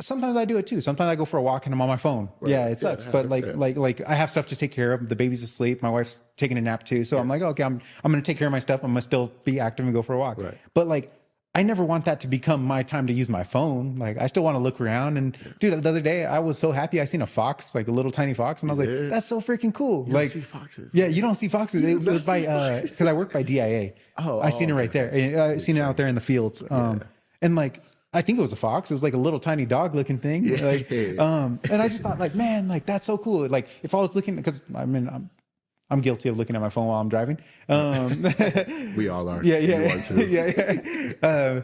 Sometimes I do it too. Sometimes I go for a walk and I'm on my phone. Right. Yeah, it sucks. But like I have stuff to take care of. The baby's asleep. My wife's taking a nap too. So I'm like, okay, I'm going to take care of my stuff. I'm going to still be active and go for a walk. Right. But like, I never want that to become my time to use my phone. Like I still want to look around. And dude, the other day I was so happy. I seen a fox, like a little tiny fox. And I was like, that's so freaking cool. You don't see foxes. Yeah, you don't see foxes. It was by, cause I work by DIA. I seen it right there. I seen it out there in the fields. And like, I think it was a fox. It was like a little tiny dog looking thing. Yeah. Like, and I just thought like, man, like that's so cool. Like if I was looking, because I mean, I'm guilty of looking at my phone while I'm driving. We all are. Yeah. You are too. Yeah.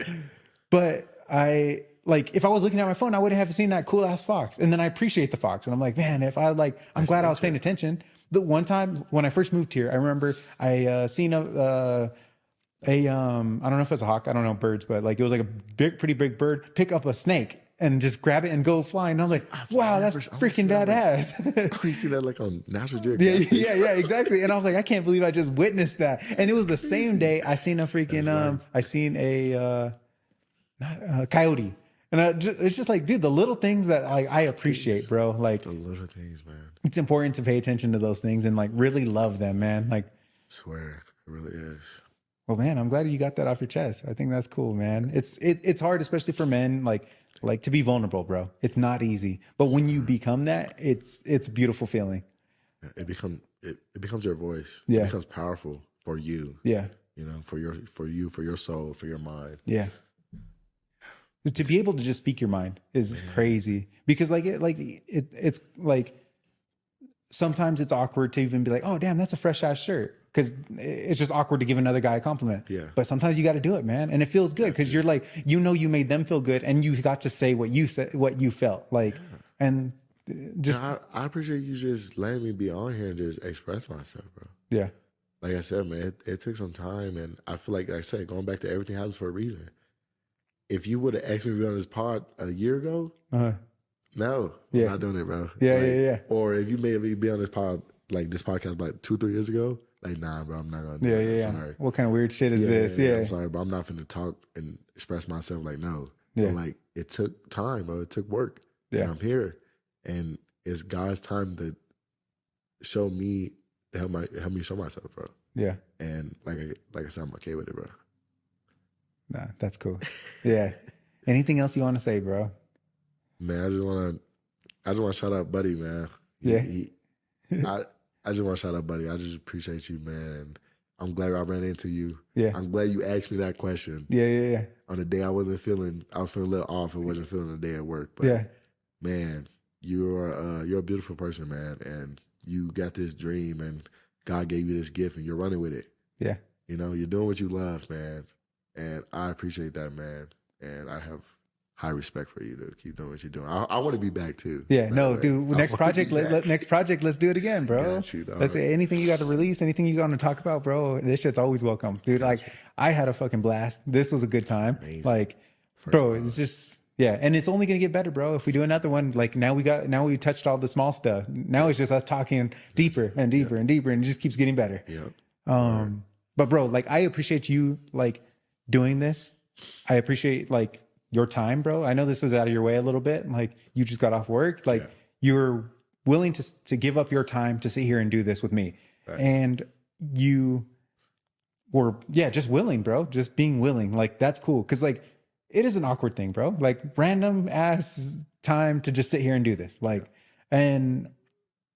But like, if I was looking at my phone, I wouldn't have seen that cool ass fox. And then I appreciate the fox. And I'm like, man, if I like, I'm glad I was paying attention. The one time when I first moved here, I remember I seen I don't know if it's a hawk, I don't know birds, but like it was like a big, pretty big bird, pick up a snake and just grab it and go flying. And I'm like, wow, that's freaking badass. You see that like on National Geographic. Yeah, exactly. And I was like, I can't believe I just witnessed that. And it was the same day I seen a freaking I seen a coyote. And it's just like, dude, the little things that I appreciate, bro. Like the little things, man. It's important to pay attention to those things and like really love them, man. Like, I swear, it really is. Well, man, I'm glad you got that off your chest. I think that's cool, man. It's hard, especially for men, like to be vulnerable, bro. It's not easy, but when you become that, it's a beautiful feeling. It becomes your voice. Yeah. It becomes powerful for you. Yeah. You know, for your soul, for your mind. Yeah. To be able to just speak your mind is crazy because it's like sometimes it's awkward to even be like, oh damn, that's a fresh ass shirt. Because it's just awkward to give another guy a compliment. Yeah. But sometimes you got to do it, man. And it feels good because you're like, you made them feel good and you got to say what you said, what you felt like. Yeah. And just. I appreciate you just letting me be on here and just express myself, bro. Yeah. Like I said, man, it took some time. And I feel like I said, going back to everything happens for a reason. If you would have asked me to be on this pod a year ago, no, I'm not doing it, bro. Yeah. Or if you made me be on this pod, like this podcast like 2-3 years ago, like, nah, bro, I'm not gonna do it. Yeah. Sorry. What kind of weird shit is this? Yeah. I'm sorry, bro. I'm not finna talk and express myself like, no. Yeah. But like, it took time, bro. It took work. Yeah. And I'm here. And it's God's time to show me, to help me show myself, bro. Yeah. And like I said, I'm okay with it, bro. Nah, that's cool. Yeah. Anything else you want to say, bro? Man, I just want to shout out Buddy, man. I just want to shout out Buddy. I just appreciate you, man. And I'm glad I ran into you. Yeah. I'm glad you asked me that question. Yeah. On the day I was feeling a little off. I wasn't feeling the day at work. But man, you're a beautiful person, man. And you got this dream and God gave you this gift and you're running with it. Yeah. You know, you're doing what you love, man. And I appreciate that, man. And I have high respect for you to keep doing what you're doing. I want to be back too. Yeah, no, dude. Next project, let's do it again, bro. Let's say anything you got to release, anything you got to talk about, bro. This shit's always welcome, dude. Like I had a fucking blast. This was a good time. Amazing. Like, bro, it's just and it's only gonna get better, bro. If we do another one, like now we touched all the small stuff. Now it's just us talking deeper and deeper and deeper, and it just keeps getting better. Yeah. But bro, like I appreciate you like doing this. I appreciate like your time, bro. I know this was out of your way a little bit. Like you just got off work. Like you're willing to give up your time to sit here and do this with me. Nice. And you were, just willing, bro. Just being willing. Like that's cool. Cause like it is an awkward thing, bro. Like random ass time to just sit here and do this. Like, and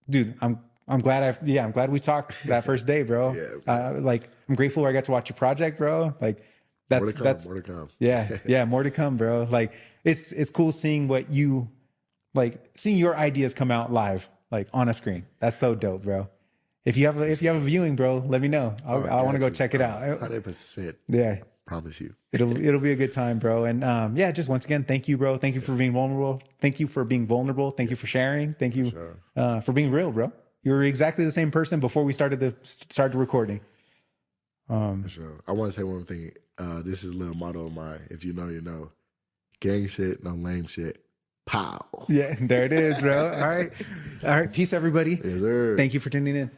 dude, I'm glad I'm glad we talked that first day, bro. Like I'm grateful I got to watch your project, bro. Like, more to come. Yeah, more to come, bro. Like it's cool seeing what you seeing your ideas come out live, like on a screen. That's so dope, bro. If you have a viewing, bro, let me know. I want to go check it out. 100%. Yeah, promise you. It'll be a good time, bro. And just once again, thank you, bro. Thank you for being vulnerable. Thank you for being vulnerable. Thank you for sharing. Thank you for being real, bro. You were exactly the same person before we started recording. For sure. I want to say one thing. This is a little motto of mine. If you know, you know. Gang shit, no lame shit. Pow. Yeah, there it is, bro. All right. Peace, everybody. Yes, sir. Thank you for tuning in.